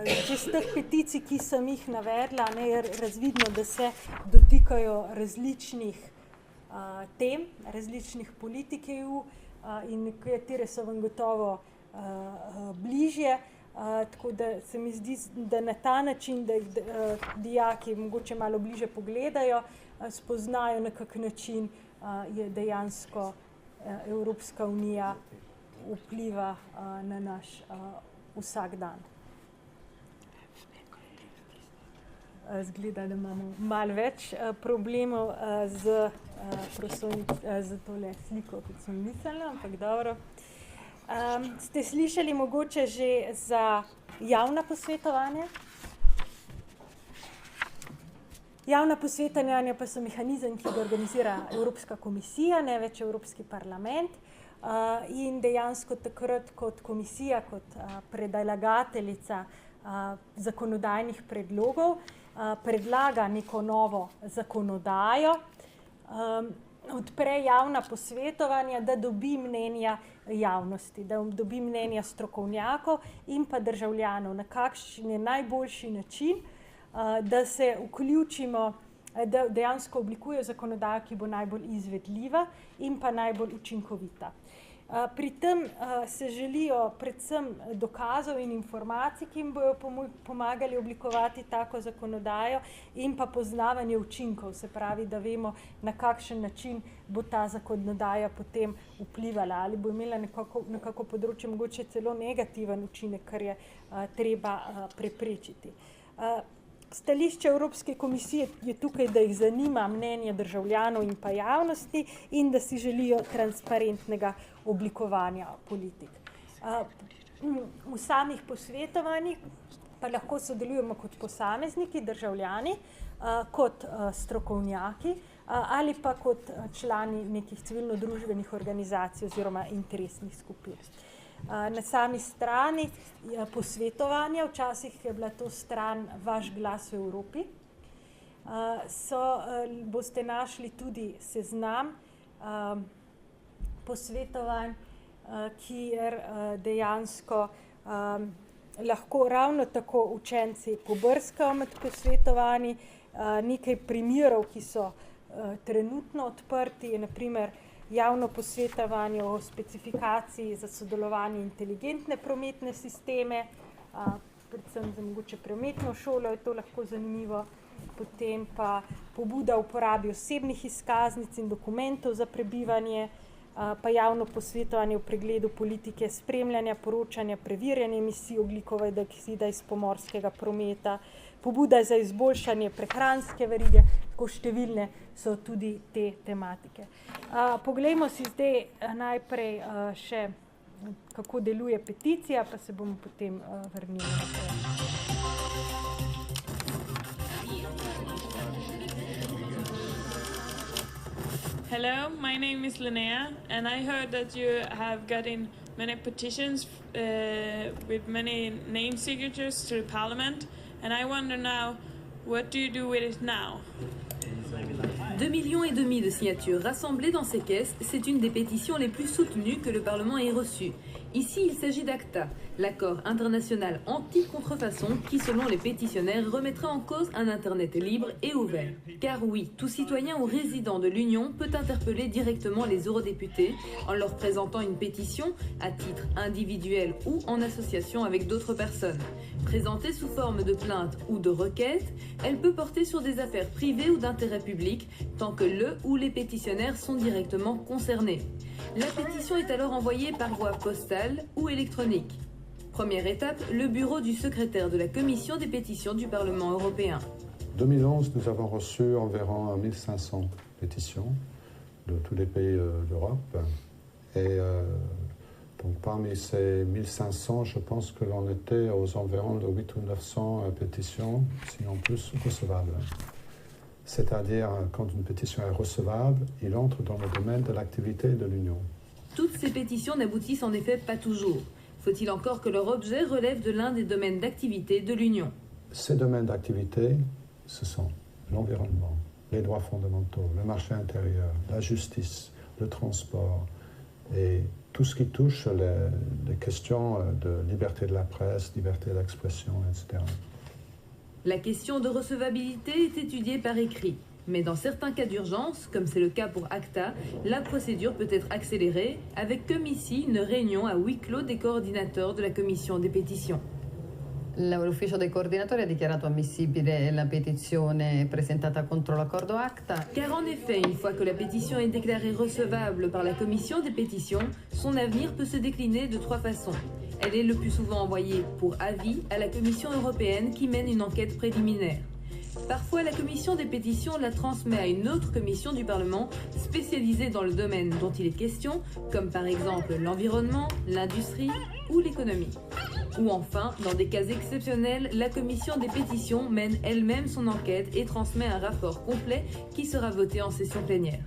Iz teh peticij, ki sem jih navedla, je razvidno, da se dotikajo različnih tem, različnih politik EU, in nekatere so vam gotovo bližje. Tako da se mi zdi, da na ta način, da jih dijaki mogoče malo bliže pogledajo, spoznajo, na kak način je dejansko Evropska unija vpliva na naš vsak dan. Zgleda, da imamo malo več problemov z tole sliko, kot sem mislila, ampak dobro. Ste slišali mogoče že za javna posvetovanja? Javna posvetovanja pa so mehanizem, ki ga organizira Evropska komisija, ne več Evropski parlament. In dejansko takrat kot komisija, kot predlagateljica zakonodajnih predlogov, predlaga neko novo zakonodajo, odpre javna posvetovanja, da dobi mnenja javnosti, da dobi mnenja strokovnjakov in pa državljanov, na kakšen je najboljši način, da se vključimo, da dejansko oblikujejo zakonodajo, ki bo najbolj izvedljiva in pa najbolj učinkovita. Pri tem se želijo predvsem dokazov in informacij, ki jim bojo pomagali oblikovati tako zakonodajo in pa poznavanje učinkov, se pravi, da vemo, na kakšen način bo ta zakonodaja potem vplivala, ali bo imela nekako področje mogoče celo negativen učinek, kar je treba preprečiti. Stališče Evropske komisije je tukaj, da jih zanima mnenje državljanov in pa javnosti in da si želijo transparentnega oblikovanja politik. V samih posvetovanjih pa lahko sodelujemo kot posamezniki, državljani, kot strokovnjaki ali pa kot člani nekih civilno-družbenih organizacij oziroma interesnih skupin. Na sami strani posvetovanja, včasih je bila to stran Vaš glas v Evropi, boste našli tudi seznam posvetovanj, kjer dejansko lahko ravno tako učenci pobrskajo med posvetovanji. Nekaj primerov, ki so trenutno odprti, je na primer javno posvetovanje o specifikaciji za sodelovanje inteligentne prometne sisteme, predvsem za mogoče prometno šolo je to lahko zanimivo, potem pa pobuda o uporabi osebnih izkaznic in dokumentov za prebivanje, pa javno posvetovanje o pregledu politike spremljanja, poročanja, preverjanja emisij ogljikovega dioksida iz pomorskega prometa, pobuda za izboljšanje prehranske verige, tako številne so tudi te tematike. Poglejmo si zdaj najprej še, kako deluje peticija, pa se bomo potem vrnili naprej. Hello, my name is Linnea, and I heard that you have gotten many petitions with many name signatures to the Parliament, and I wonder now, what do you do with it now? 2,5 millions de signatures rassemblées dans ces caisses, c'est une des pétitions les plus soutenues que le Parlement ait reçues. Ici, il s'agit d'ACTA, l'accord international anti-contrefaçon qui, selon les pétitionnaires, remettrait en cause un Internet libre et ouvert. Car oui, tout citoyen ou résident de l'Union peut interpeller directement les eurodéputés en leur présentant une pétition à titre individuel ou en association avec d'autres personnes. Présentée sous forme de plainte ou de requête, elle peut porter sur des affaires privées ou d'intérêt public tant que le ou les pétitionnaires sont directement concernés. La pétition est alors envoyée par voie postale ou électronique. Première étape, le bureau du secrétaire de la Commission des pétitions du Parlement européen. En 2011, nous avons reçu environ 1500 pétitions de tous les pays d'Europe. Et donc parmi ces 1500, je pense que l'on était aux environs de 800 ou 900 pétitions, sinon plus, recevables. C'est-à-dire, quand une pétition est recevable, il entre dans le domaine de l'activité de l'Union. Toutes ces pétitions n'aboutissent en effet pas toujours. Faut-il encore que leur objet relève de l'un des domaines d'activité de l'Union? Ces domaines d'activité, ce sont l'environnement, les droits fondamentaux, le marché intérieur, la justice, le transport et tout ce qui touche les questions de liberté de la presse, liberté d'expression, etc. La question de recevabilité est étudiée par écrit. Mais dans certains cas d'urgence, comme c'est le cas pour ACTA, la procédure peut être accélérée, avec comme ici une réunion à huis clos des coordinateurs de la commission des pétitions. L'ufficio dei coordinatori ha dichiarato ammissibile la petizione presentata contro l'accordo ACTA. Car en effet, une fois que la pétition est déclarée recevable par la commission des pétitions, son avenir peut se décliner de 3 façons. Elle est le plus souvent envoyée pour avis à la Commission européenne qui mène une enquête préliminaire. Parfois, la commission des pétitions la transmet à une autre commission du Parlement spécialisée dans le domaine dont il est question, comme par exemple l'environnement, l'industrie ou l'économie. Ou enfin, dans des cas exceptionnels, la commission des pétitions mène elle-même son enquête et transmet un rapport complet qui sera voté en session plénière.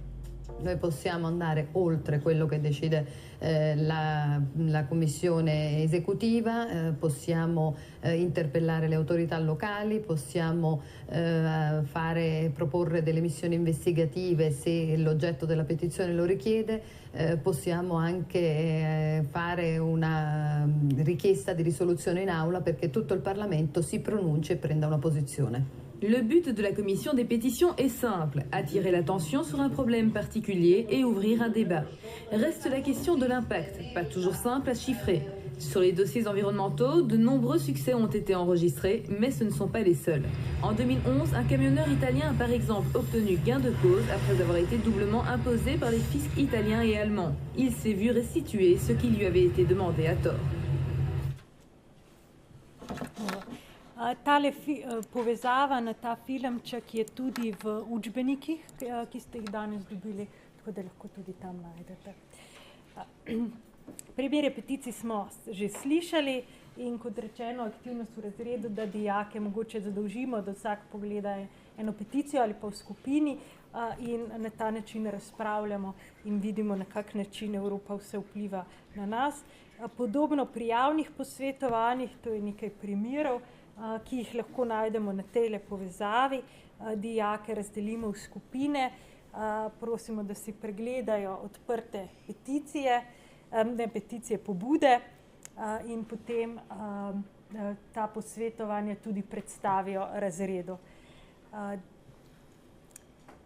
Noi possiamo andare oltre quello che decide la commissione esecutiva, possiamo interpellare le autorità locali, possiamo proporre delle missioni investigative se l'oggetto della petizione lo richiede, possiamo anche fare una richiesta di risoluzione in aula perché tutto il Parlamento si pronunci e prenda una posizione. Le but de la commission des pétitions est simple, attirer l'attention sur un problème particulier et ouvrir un débat. Reste la question de l'impact, pas toujours simple à chiffrer. Sur les dossiers environnementaux, de nombreux succès ont été enregistrés, mais ce ne sont pas les seuls. En 2011, un camionneur italien a par exemple obtenu gain de cause après avoir été doublement imposé par les fiscs italiens et allemands. Il s'est vu restituer ce qui lui avait été demandé à tort. Tale povezava na ta filmček je tudi v učbenikih, ki ste jih danes dobili, tako da lahko tudi tam najdete. Primer peticij smo že slišali in kot rečeno, aktivnost v razredu, da dijake mogoče zadolžimo, da vsak pogleda eno peticijo ali pa v skupini in na ta način razpravljamo in vidimo, na kak način Evropa vse vpliva na nas. Podobno pri javnih posvetovanjih, to je nekaj primerov, ki jih lahko najdemo na tej povezavi. Dijake razdelimo v skupine, prosimo, da si pregledajo odprte peticije, pobude in potem ta posvetovanja tudi predstavijo razredu.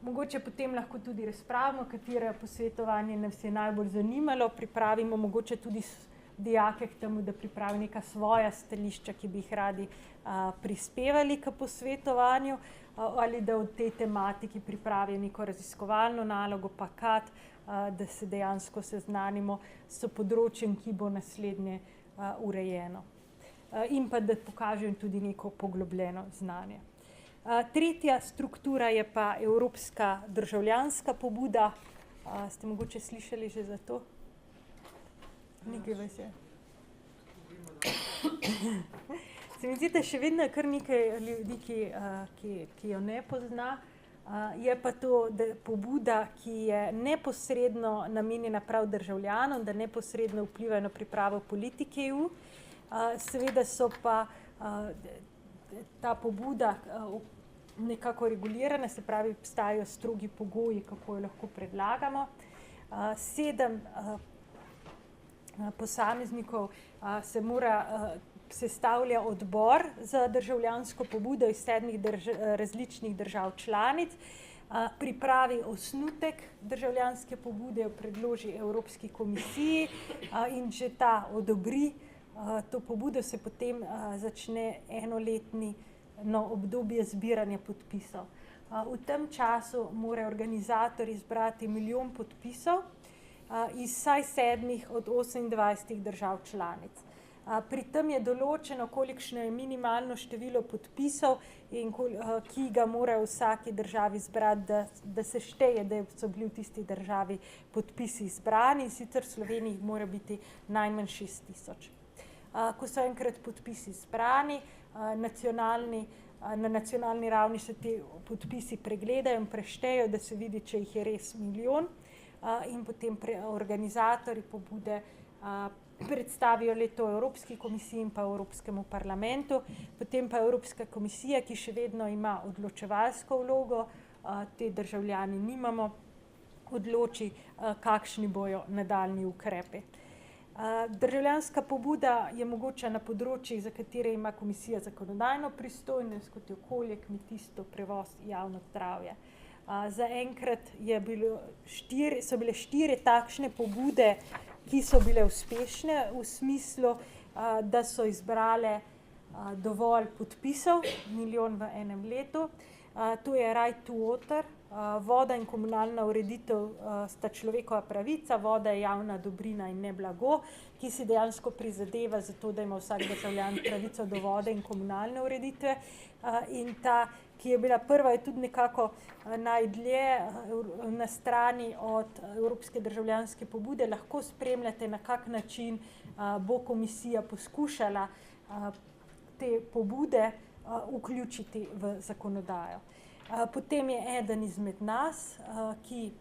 Mogoče potem lahko tudi razpravimo, katere posvetovanje nas je najbolj zanimalo, pripravimo mogoče tudi dijake k temu, da pripravi neka svoja stališča, ki bi jih radi prispevali k posvetovanju ali da v tej tematiki pripravijo neko raziskovalno nalogo, pakat, da se dejansko seznanimo s področjem, ki bo naslednje urejeno. In pa da pokažejo tudi neko poglobljeno znanje. Tretja struktura je pa evropska državljanska pobuda. Ste mogoče slišali že za to? Nekaj vas je. Se mi zdi, da še vedno je kar nekaj ljudi, ki jo ne pozna. Je pa to pobuda, ki je neposredno namenjena prav državljanom, da neposredno vplivajo na pripravo politike EU. Seveda so pa ta pobuda nekako regulirana, se pravi, obstajajo strogi pogoji, kako jo lahko predlagamo. 7 posameznikov se mora sestavlja odbor za državljansko pobudo iz 7 različnih držav članic, pripravi osnutek državljanske pobude, jo predloži Evropski komisiji in če ta odobri to pobudo, se potem začne enoletno obdobje zbiranja podpisov. V tem času mora organizator izbrati 1 milijon podpisov iz vsaj 7 od 28 držav članic. Pri tem je določeno, kolikšno je minimalno število podpisov, ki ga mora v vsaki državi zbrati, da se šteje, da so bili v tisti državi podpisi zbrani, in sicer v Sloveniji mora biti najmanj 6.000. Ko so enkrat podpisi zbrani, na nacionalni ravni se ti podpisi pregledajo in preštejo, da se vidi, če jih je res 1 milijon, in potem organizatorji pobude predstavijo to Evropski komisiji in pa Evropskemu parlamentu, potem pa Evropska komisija, ki še vedno ima odločevalsko vlogo, te državljani nimamo, odloči, kakšni bojo nadaljnji ukrepi. Državljanska pobuda je mogoča na področjih, za katere ima komisija zakonodajno pristojnost, kot je okolje, kmetijstvo, prevoz, javno zdravje. Zaenkrat so bile 4 takšne pobude, ki so bile uspešne v smislu, da so izbrale dovolj podpisov, 1 milijon v enem letu. To je Right to Water, voda in komunalna ureditev sta človekova pravica, voda je javna dobrina in ne blago, ki si dejansko prizadeva za to, da ima vsak državljan pravico do vode in komunalne ureditve. In ta, ki je bila prva, je tudi nekako najdlje na strani od Evropske državljanske pobude. Lahko spremljate, na kak način bo komisija poskušala te pobude vključiti v zakonodajo. Potem je eden izmed nas, ki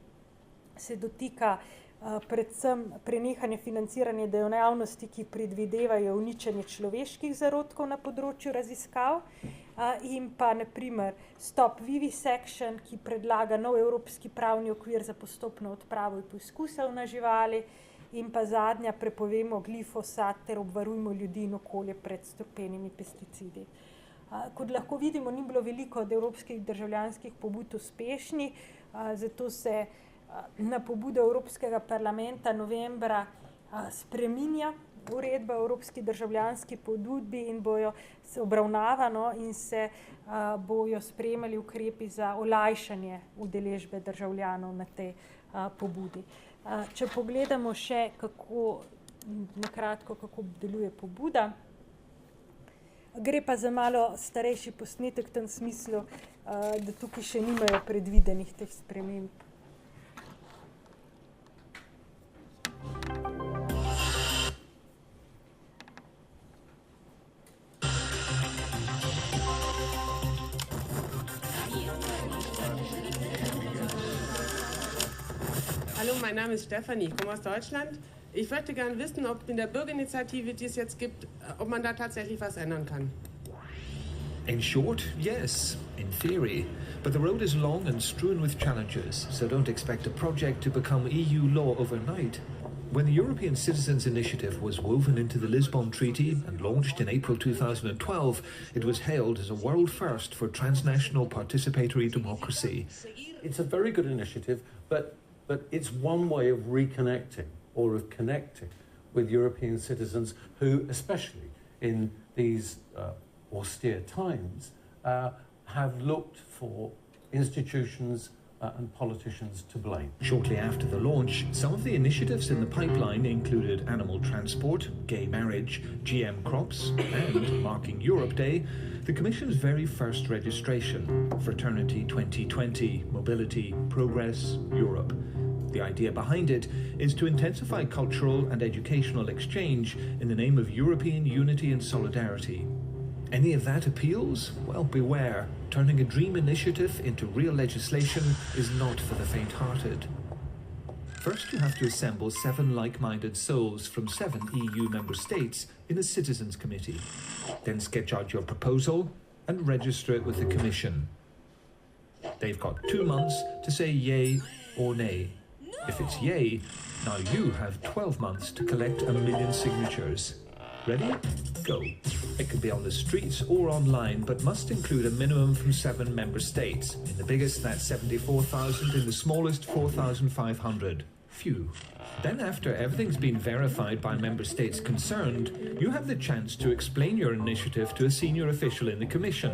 se dotika predvsem prenehanja financiranja dejavnosti, ki predvidevajo uničenje človeških zarodkov na področju raziskav, in pa naprimer Stop Vivisection, ki predlaga nov evropski pravni okvir za postopno odpravo poskusov na živali, in pa zadnja, prepovemo glifosat ter obvarujmo ljudi in okolje pred strupenimi pesticidi. Kot lahko vidimo, ni bilo veliko od evropskih državljanskih pobud uspešni, zato se na pobudo Evropskega parlamenta novembra spreminja uredba o Evropski državljanski pobudi in bojo se obravnavano in se bojo sprejemali ukrepi za olajšanje udeležbe državljanov na tej pobudi. Če pogledamo še nakratko, kako deluje pobuda, gre pa za malo starejši posnetek v tem smislu, da tukaj še nimajo predvidenih teh sprememb. Hallo, mein Name ist Stefanie, ich komme aus Deutschland. Ich möchte gerne wissen, ob in der Bürgerinitiative, die es jetzt gibt, ob man da tatsächlich was ändern kann. In short, yes, in theory. But the road is long and strewn with challenges, so don't expect a project to become EU law overnight. When the European Citizens Initiative was woven into the Lisbon Treaty and launched in April 2012, it was hailed as a world first for transnational participatory democracy. It's a very good initiative, but it's one way of reconnecting or of connecting with European citizens who, especially in these austere times, have looked for institutions and politicians to blame. Shortly after the launch, some of the initiatives in the pipeline included animal transport, gay marriage, GM crops, and, marking Europe Day, the Commission's very first registration, Fraternity 2020, Mobility, Progress, Europe. The idea behind it is to intensify cultural and educational exchange in the name of European unity and solidarity. Any of that appeals? Well, beware. Turning a dream initiative into real legislation is not for the faint-hearted. First, you have to assemble 7 like-minded souls from 7 EU member states in a citizens' committee. Then sketch out your proposal and register it with the Commission. They've got 2 months to say yay or nay. If it's yay, now you have 12 months to collect 1 million signatures. Ready? Go. It can be on the streets or online, but must include a minimum from 7 member states. In the biggest, that's 74,000. In the smallest, 4,500. Phew. Then after everything's been verified by member states concerned, you have the chance to explain your initiative to a senior official in the Commission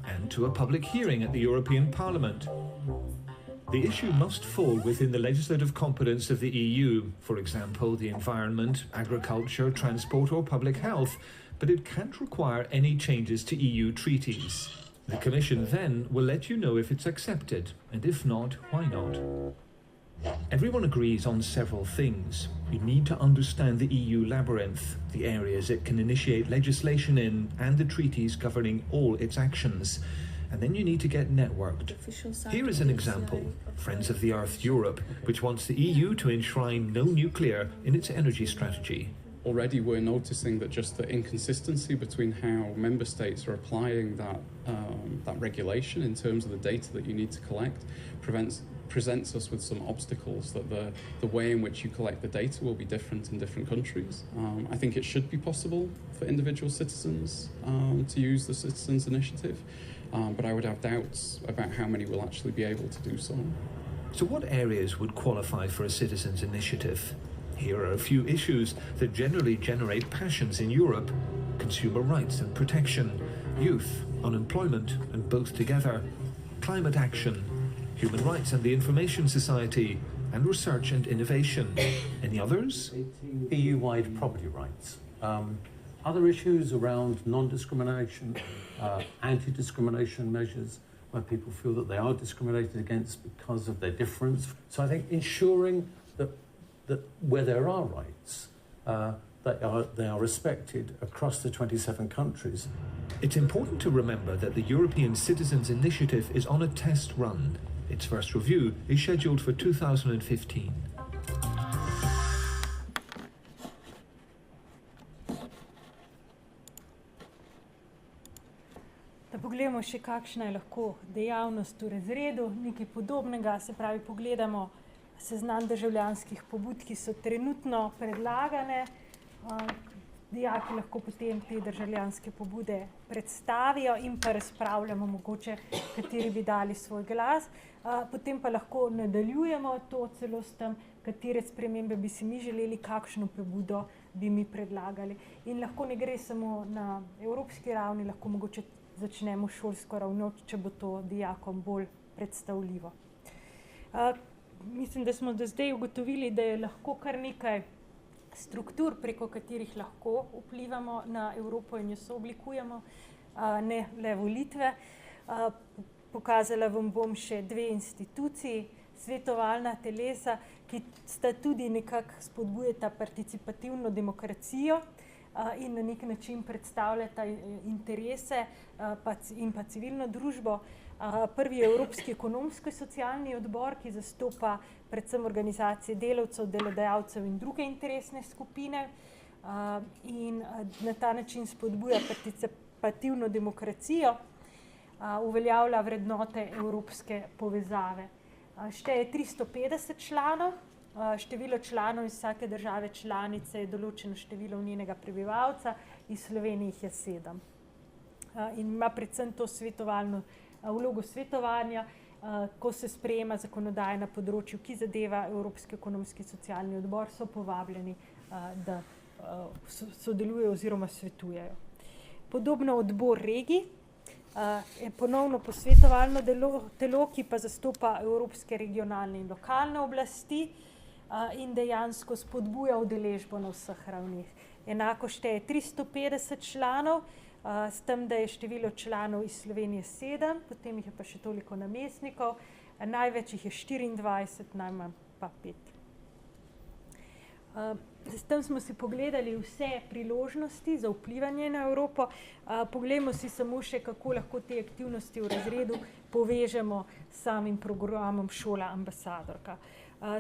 and to a public hearing at the European Parliament. The issue must fall within the legislative competence of the EU, for example, the environment, agriculture, transport or public health, but it can't require any changes to EU treaties. The Commission then will let you know if it's accepted, and if not, why not? Everyone agrees on several things. You need to understand the EU labyrinth, the areas it can initiate legislation in, and the treaties governing all its actions. And then you need to get networked. Here is an example, Friends of the Earth Europe, which wants the EU to enshrine no nuclear in its energy strategy. already we're noticing that just the inconsistency between how member states are applying that regulation in terms of the data that you need to collect presents us with some obstacles, that the way in which you collect the data will be different in different countries. I think it should be possible for individual citizens to use the Citizens Initiative, but I would have doubts about how many will actually be able to do so. So what areas would qualify for a Citizens Initiative? Here are a few issues that generally generate passions in Europe: consumer rights and protection, youth, unemployment and both together, climate action, human rights and the information society, and research and innovation. Any others? EU-wide property rights. Other issues around non-discrimination, anti-discrimination measures, where people feel that they are discriminated against because of their difference. So I think ensuring that where there are rights, they are respected across the 27 countries. It's important to remember that the European Citizens Initiative is on a test run. Its first review is scheduled for 2015. Da pogledamo še, kakšna je lahko dejavnost v razredu, nekaj podobnega, se pravi, pogledamo seznam državljanskih pobud, ki so trenutno predlagane. Dijaki lahko potem te državljanske pobude predstavijo in pa razpravljamo mogoče, kateri bi dali svoj glas. Potem pa lahko nadaljujemo to celo s tem, katere spremembe bi si mi želeli, kakšno pobudo bi mi predlagali. In lahko ne gre samo na evropski ravni, lahko mogoče začnemo šolsko ravno, če bo to dijakom bolj predstavljivo. Mislim, da smo do zdaj ugotovili, da je lahko kar nekaj struktur, preko katerih lahko vplivamo na Evropo in jo sooblikujemo, ne le volitve. Pokazala vam bom še dve instituciji, svetovalna telesa, ki sta tudi nekako spodbujata participativno demokracijo in na nek način predstavljata interese in pa civilno družbo. Prvi je Evropski ekonomsko-socialni odbor, ki zastopa predvsem organizacije delavcev, delodajalcev in druge interesne skupine in na ta način spodbuja participativno demokracijo, uveljavlja vrednote evropske povezave. Šteje 350 članov, število članov iz vsake države članice je določeno število njenega prebivalca, iz Slovenije jih je 7. In ima predvsem to svetovalno vlogo svetovanja, ko se sprejema zakonodaja na področju, ki zadeva Evropski ekonomski socialni odbor, so povabljeni, da sodelujejo oziroma svetujejo. Podobno odbor regij je ponovno posvetovalno telo, ki pa zastopa evropske regionalne in lokalne oblasti in dejansko spodbuja udeležbo na vseh ravneh. Enako šteje 350 članov, s tem, da je število članov iz Slovenije 7, potem jih je pa še toliko namestnikov, največ jih je 24, najmanj pa 5. S tem smo si pogledali vse priložnosti za vplivanje na Evropo. Poglejmo si samo še, kako lahko te aktivnosti v razredu povežemo s samim programom Šola ambasadorka.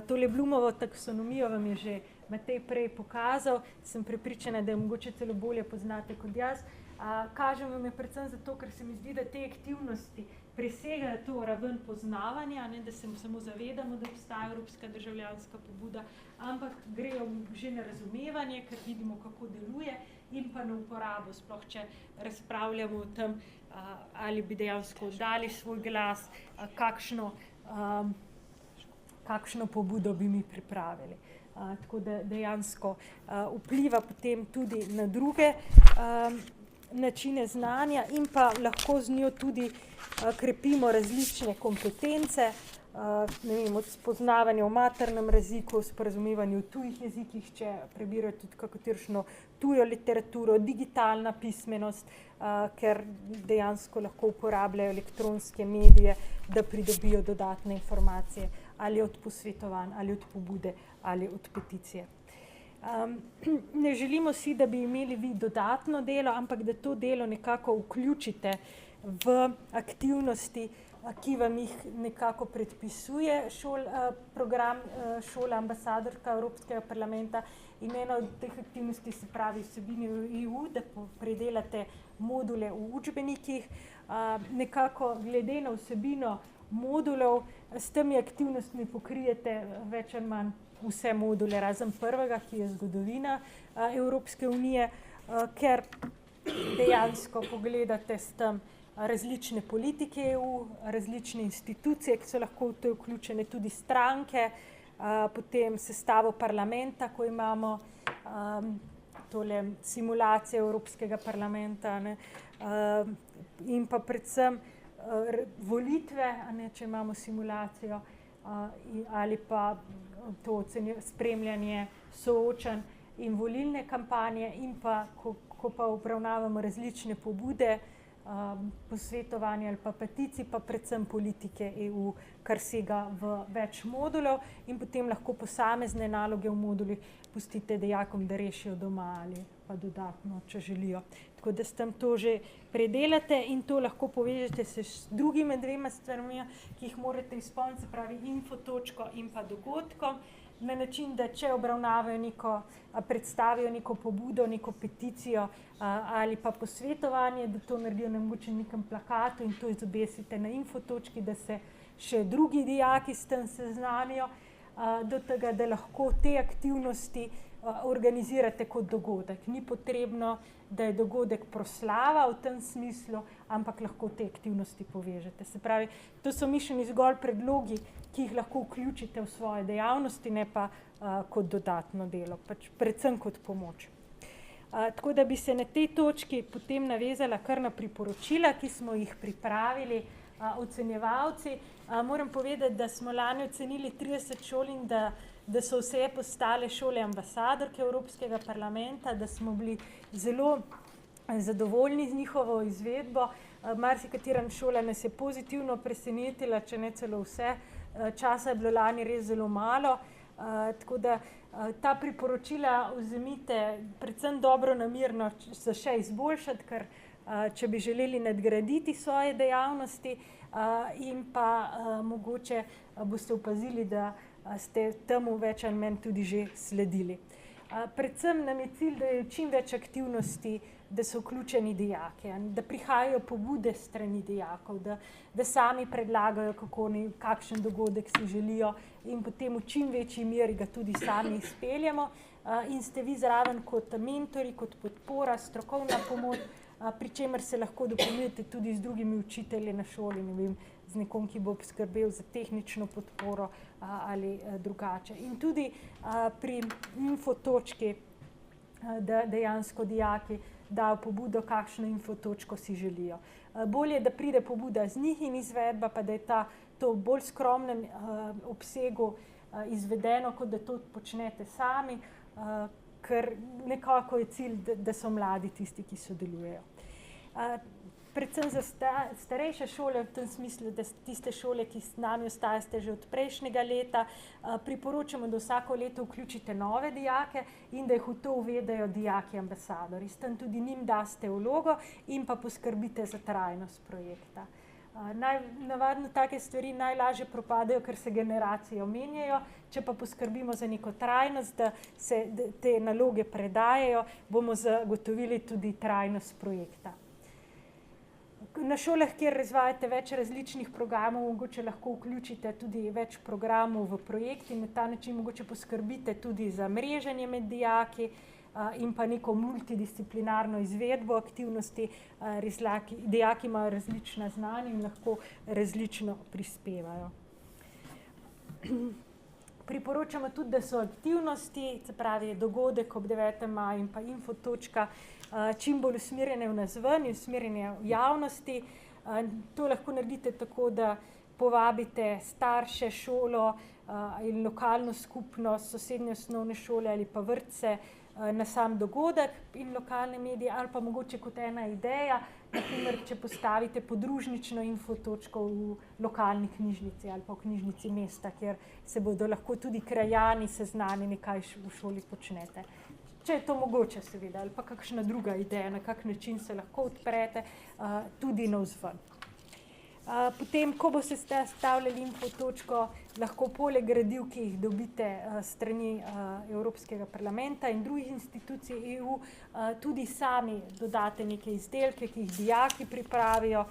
Tole Blumovo taksonomijo vam je že Matej prej pokazal, sem prepričana, da jo mogoče celo bolje poznate kot jaz. Kažem vam je predvsem zato, ker se mi zdi, da te aktivnosti presegajo to raven poznavanja, ne, da se samo zavedamo, da obstaja evropska državljanska pobuda, ampak grejo že na razumevanje, ker vidimo, kako deluje, in pa na uporabo, sploh če razpravljamo o tem, ali bi dejansko dali svoj glas, kakšno pobudo bi mi pripravili. Tako da dejansko vpliva potem tudi na druge načine znanja in pa lahko z njo tudi krepimo različne kompetence, ne vem, od spoznavanja v maternem jeziku, sporazumevanju v tujih jezikih, če prebirajo tudi kakoteršno tujo literaturo, digitalna pismenost, ker dejansko lahko uporabljajo elektronske medije, da pridobijo dodatne informacije ali od posvetovanj, ali od pobude, ali od peticije. Ne želimo si, da bi imeli vi dodatno delo, ampak da to delo nekako vključite v aktivnosti, ki vam jih nekako predpisuje program šola ambasadorka Evropskega parlamenta. In ena od teh aktivnosti se pravi vsebine EU, da predelate module v učbenikih. Nekako glede na vsebino modulov, s temi aktivnostmi pokrijete več ali manj vse module, razen prvega, ki je zgodovina Evropske unije, ker dejansko pogledate s tem različne politike EU, različne institucije, ki so lahko v to vključene, tudi stranke, potem sestavo parlamenta, ko imamo tole simulacije Evropskega parlamenta, ne, in pa predvsem volitve, ne, če imamo simulacijo, ali pa to spremljanje soočanj in volilne kampanje, in pa, ko pa obravnavamo različne pobude, posvetovanja ali pa peticij, pa predvsem politike EU, kar sega v več modulov, in potem lahko posamezne naloge v modulih pustite dijakom, da rešijo doma ali pa dodatno, če želijo. Tako da s tem to že predelate in to lahko povežete se s drugimi dvema stvarmi, ki jih morate izpolniti, se pravi infotočko in pa dogodkom, na način, da če obravnavajo predstavijo neko pobudo, neko peticijo ali pa posvetovanje, da to naredijo na mogoče nekem plakatu in to izobesite na infotočki, da se še drugi dijaki s tem seznanijo, do tega, da lahko te aktivnosti organizirate kot dogodek. Ni potrebno, da je dogodek proslava v tem smislu, ampak lahko te aktivnosti povežete. Se pravi, to so mišljeni zgolj predlogi, ki jih lahko vključite v svoje dejavnosti, ne pa kot dodatno delo, pač predvsem kot pomoč. Tako da bi se na tej točki potem navezala kar na priporočila, ki smo jih pripravili ocenjevalci. Moram povedati, da smo lani ocenili 30 šol in da so vse postale šole ambasadorke Evropskega parlamenta, da smo bili zelo zadovoljni z njihovo izvedbo. Marsikatera šola nas je pozitivno presenetila, če ne celo vse. Časa je bilo lani res zelo malo, tako da ta priporočila vzemite predvsem dobro namerno za še izboljšati, ker če bi želeli nadgraditi svoje dejavnosti in pa mogoče boste opazili, da ste temu več ali manj tudi že sledili. Predvsem nam je cilj, da je čim več aktivnosti, da so vključeni dijaki, da prihajajo pobude strani dijakov, da sami predlagajo, kakšen dogodek si želijo in potem v čim večji meri ga tudi sami izpeljemo. In ste vi zraven kot mentori, kot podpora, strokovna pomoč, pri čemer se lahko dopolnjujete tudi z drugimi učitelji na šoli, ne vem, z nekom, ki bo poskrbel za tehnično podporo ali drugače. In tudi pri infotočki, da dejansko dijaki dajo pobudo, kakšno infotočko si želijo. Bolje, da pride pobuda z njih in izvedba, pa da je to v bolj skromnem obsegu izvedeno, kot da to počnete sami, ker nekako je cilj, da so mladi tisti, ki sodelujejo. Predvsem za starejše šole, v tem smislu, da tiste šole, ki s nami ostajate že od prejšnjega leta, priporočamo, da vsako leto vključite nove dijake in da jih v to uvedejo dijaki ambasadorji. S tem tudi njim daste vlogo in pa poskrbite za trajnost projekta. Navadno take stvari najlažje propadajo, ker se generacije menjajo, če pa poskrbimo za neko trajnost, da se te naloge predajajo, bomo zagotovili tudi trajnost projekta. Na šolah, kjer izvajate več različnih programov, mogoče lahko vključite tudi več programov v projekt in na ta način mogoče poskrbite tudi za mreženje med dijaki in pa neko multidisciplinarno izvedbo aktivnosti. Dijaki imajo različna znanja in lahko različno prispevajo. Priporočamo tudi, da so aktivnosti, se pravi dogodek ob 9. maju in pa infotočka, čim bolj usmerjene v navzven in usmerjene v javnosti. To lahko naredite tako, da povabite starše, šolo in lokalno skupnost, sosednje osnovne šole ali pa vrtce na sam dogodek in lokalne medije, ali pa mogoče kot ena ideja, naprimer, če postavite podružnično infotočko v lokalni knjižnici ali pa v knjižnici mesta, kjer se bodo lahko tudi krajani seznanjeni, kaj v šoli počnete. če je to mogoče seveda, ali pa kakšna druga ideja, na kak način se lahko odprete tudi navzven. Potem, ko boste stavljali infotočko, lahko poleg gradiv, ki jih dobite strani Evropskega parlamenta in drugih institucij EU, tudi sami dodate neke izdelke, ki jih dijaki pripravijo,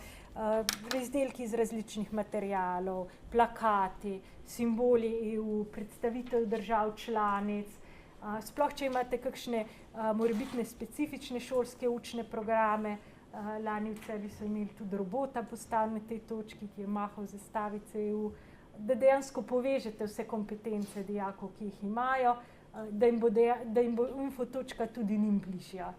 izdelki iz različnih materialov, plakati, simboli EU, predstavitev držav članic, sploh, če imate kakšne morebitne specifične šolske učne programe. Lani v Celju so imeli tudi robota postavljen na tej točki, ki je mahal zastavice EU, da dejansko povežete vse kompetence dijakov, ki jih imajo, da jim bo infotočka tudi njim bližja,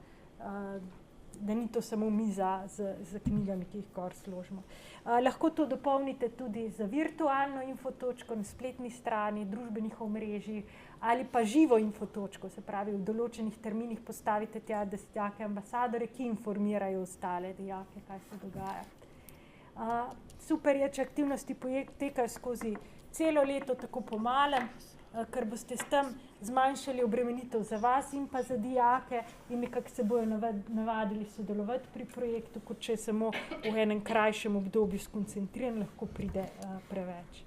da ni to samo miza z knjigami, ki jih gor složimo. Lahko to dopolnite tudi za virtualno infotočko na spletni strani, družbenih omrežij ali pa živo infotočko, se pravi v določenih terminih postavite tja dijake ambasadore, ki informirajo ostale dijake, kaj se dogaja. Super je, če aktivnosti potekajo skozi celo leto tako po malem, ker boste s tem zmanjšali obremenitev za vas in pa za dijake in nekako se bojo navadili sodelovati pri projektu, kot če samo v enem krajšem obdobju skoncentriran, lahko pride preveč.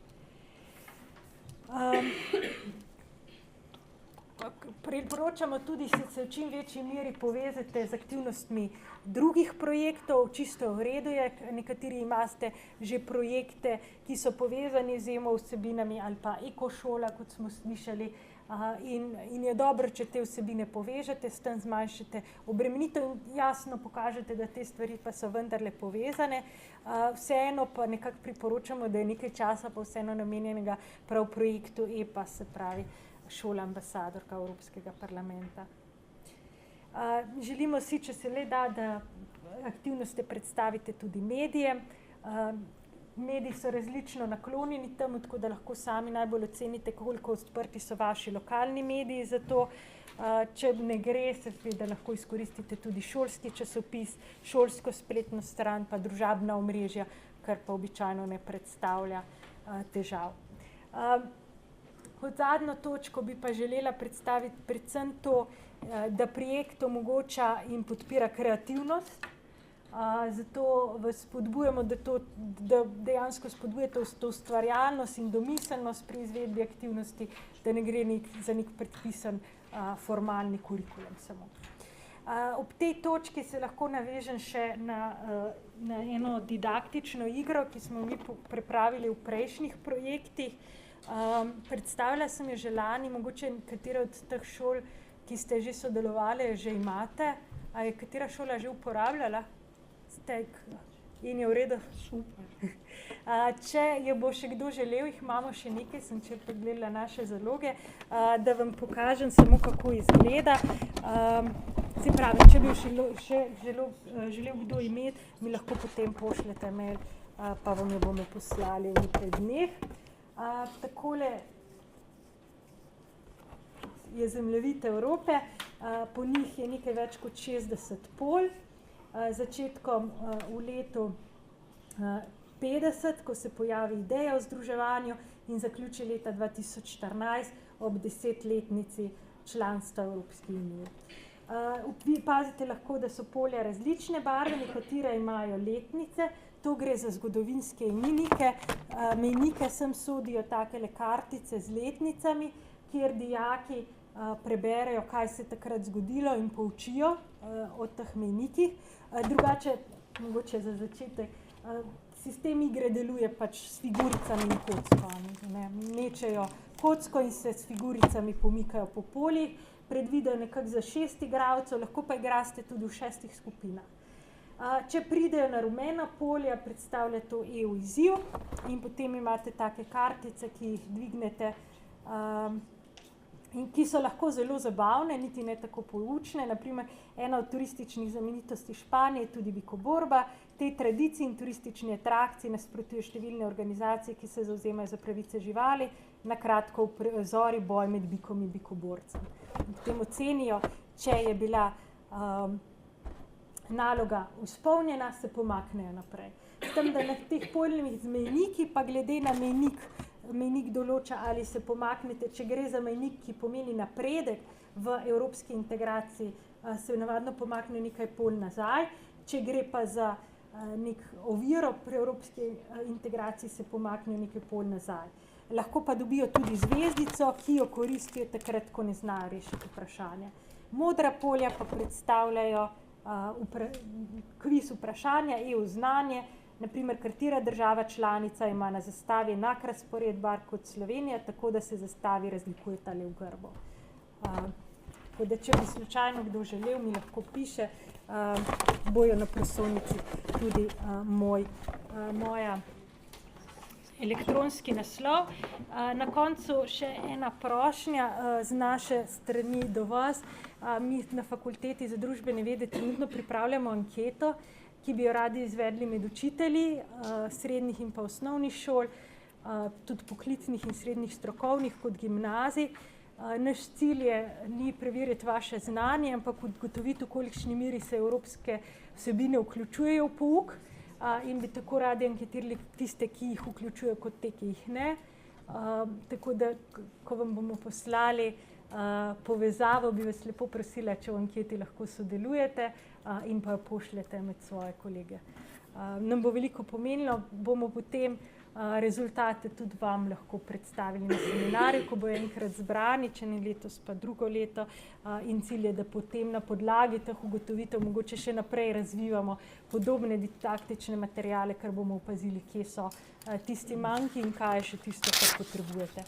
Priporočamo tudi, da se v čim večji meri povezate z aktivnostmi drugih projektov, čisto v redu je, nekateri imate že projekte, ki so povezani z EMO vsebinami ali pa ekošola, kot smo slišali, in je dobro, če te vsebine povežete, s tem zmanjšate obremenitev in jasno pokažete, da te stvari pa so vendarle povezane. Vseeno pa nekako priporočamo, da je nekaj časa pa vseeno namenjenega prav projektu EPA, se pravi šola ambasadorka Evropskega parlamenta. Želimo si, če se le da aktivnosti predstavite tudi medijem. Mediji so različno naklonjeni temu, tako da lahko sami najbolj ocenite, koliko odprti so vaši lokalni mediji za to. Če ne gre, seveda lahko izkoristite tudi šolski časopis, šolsko spletno stran, pa družabna omrežja, kar pa običajno ne predstavlja težav. Kot zadnjo točko bi pa želela predstaviti predvsem to, da projekt omogoča in podpira kreativnost. Zato vas spodbujamo, da dejansko spodbujate to ustvarjalnost in domiselnost pri izvedbi aktivnosti, da ne gre za nek predpisan formalni kurikulum samo. Ob tej točki se lahko navežem še na eno didaktično igro, ki smo mi pripravili v prejšnjih projektih. Predstavila sem jo že lani, mogoče katera od teh šol, ki ste že sodelovali, že imate. A je katera šola že uporabljala? In je v redu? Super. Če jo bo še kdo želel, jih imamo še nekaj, sem če pogledala naše zaloge, da vam pokažem samo, kako izgleda. Se pravi, če bi želel kdo imeti, mi lahko potem pošljete mail, pa vam jo bomo poslali v nekaj dneh. Takole je zemljevid Evrope, po njih je nekaj več kot 60 polj. Začetkom v letu 50, ko se pojavi ideja o združevanju, in zaključi leta 2014 ob 10-letnici članstva v Evropski uniji. Pazite lahko, da so polja različne barve, nekatere imajo letnice, to gre za zgodovinske imenike. Mejnike sem sodijo takele kartice z letnicami, kjer dijaki preberejo, kaj se je takrat zgodilo in poučijo o teh mejnikih. Drugače, mogoče za začetek, sistem igre deluje pač s figuricami in kocko. Mečejo kocko in se s figuricami pomikajo po poljih, predvidejo nekako za 6 igralcev, lahko pa igraste tudi v 6 skupinah. Če pridejo na rumena polja, predstavlja to EU izziv in potem imate take kartice, ki jih dvignete in ki so lahko zelo zabavne, niti ne tako poučne. Naprimer, ena od turističnih znamenitosti Španije je tudi bikoborba. Tej tradiciji in turistični atrakciji nasprotujejo številne organizacije, ki se zavzemajo za pravice živali, na kratko uprizori boj med bikom in bikoborcem. Potem ocenijo, če je bila naloga izpolnjena, se pomaknejo naprej. S tem, da na teh poljnih mejniki, pa glede na mejnik mejnik določa, ali se pomaknete, če gre za mejnik, ki pomeni napredek v evropski integraciji, se navadno pomakne nekaj pol nazaj, če gre pa za nek oviro pri evropski integraciji, se pomakne nekaj pol nazaj. Lahko pa dobijo tudi zvezdico, ki jo koristijo takrat, ko ne znajo rešiti vprašanja. Modra polja pa predstavljajo kviz vprašanja, EU znanje, naprimer, katera država članica ima na zastavi enak razpored barv kot Slovenija, tako da se zastavi razlikuje tale v grbu. Tako da, če bi slučajno kdo želel, mi lahko piše, bojo na prosojnici tudi moja elektronski naslov. Na koncu še ena prošnja z naše strani do vas. Mi na Fakulteti za družbene vede trenutno pripravljamo anketo, ki bi jo radi izvedli med učitelji srednjih in pa osnovnih šol, tudi poklicnih in srednjih strokovnih kot gimnazij. Naš cilj je ni preveriti vaše znanje, ampak ugotoviti, v kolikšni meri se evropske vsebine vključujejo v pouk in bi tako radi anketirali tiste, ki jih vključujejo, kot te, ki jih ne. Tako da, ko vam bomo poslali povezavo, bi vas lepo prosila, če v anketi lahko sodelujete in pa jo pošljete med svoje kolege. Nam bo veliko pomenilo, bomo potem rezultate tudi vam lahko predstavili na seminarju, ko bo enkrat zbrani, če ne letos pa drugo leto, in cilj je, da potem na podlagi teh ugotovitev mogoče še naprej razvivamo podobne didaktične materiale, ker bomo opazili, kje so tisti manjki in kaj je še tisto, kar potrebujete.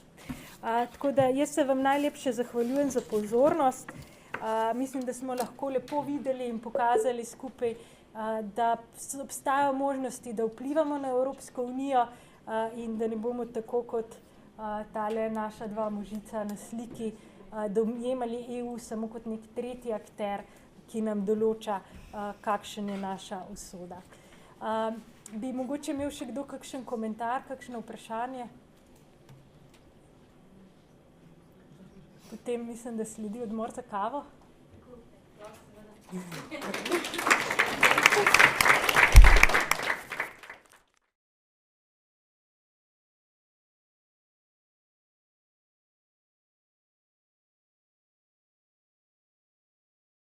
Tako da jaz se vam najlepše zahvaljujem za pozornost. Mislim, da smo lahko lepo videli in pokazali skupaj, da obstajajo možnosti, da vplivamo na Evropsko unijo in da ne bomo tako kot tale naša dva možica na sliki dojemali EU samo kot nek tretji akter, ki nam določa, kakšen je naša usoda. Bi mogoče imel še kdo kakšen komentar, kakšno vprašanje? Potem mislim, da sledi odmor za kavo.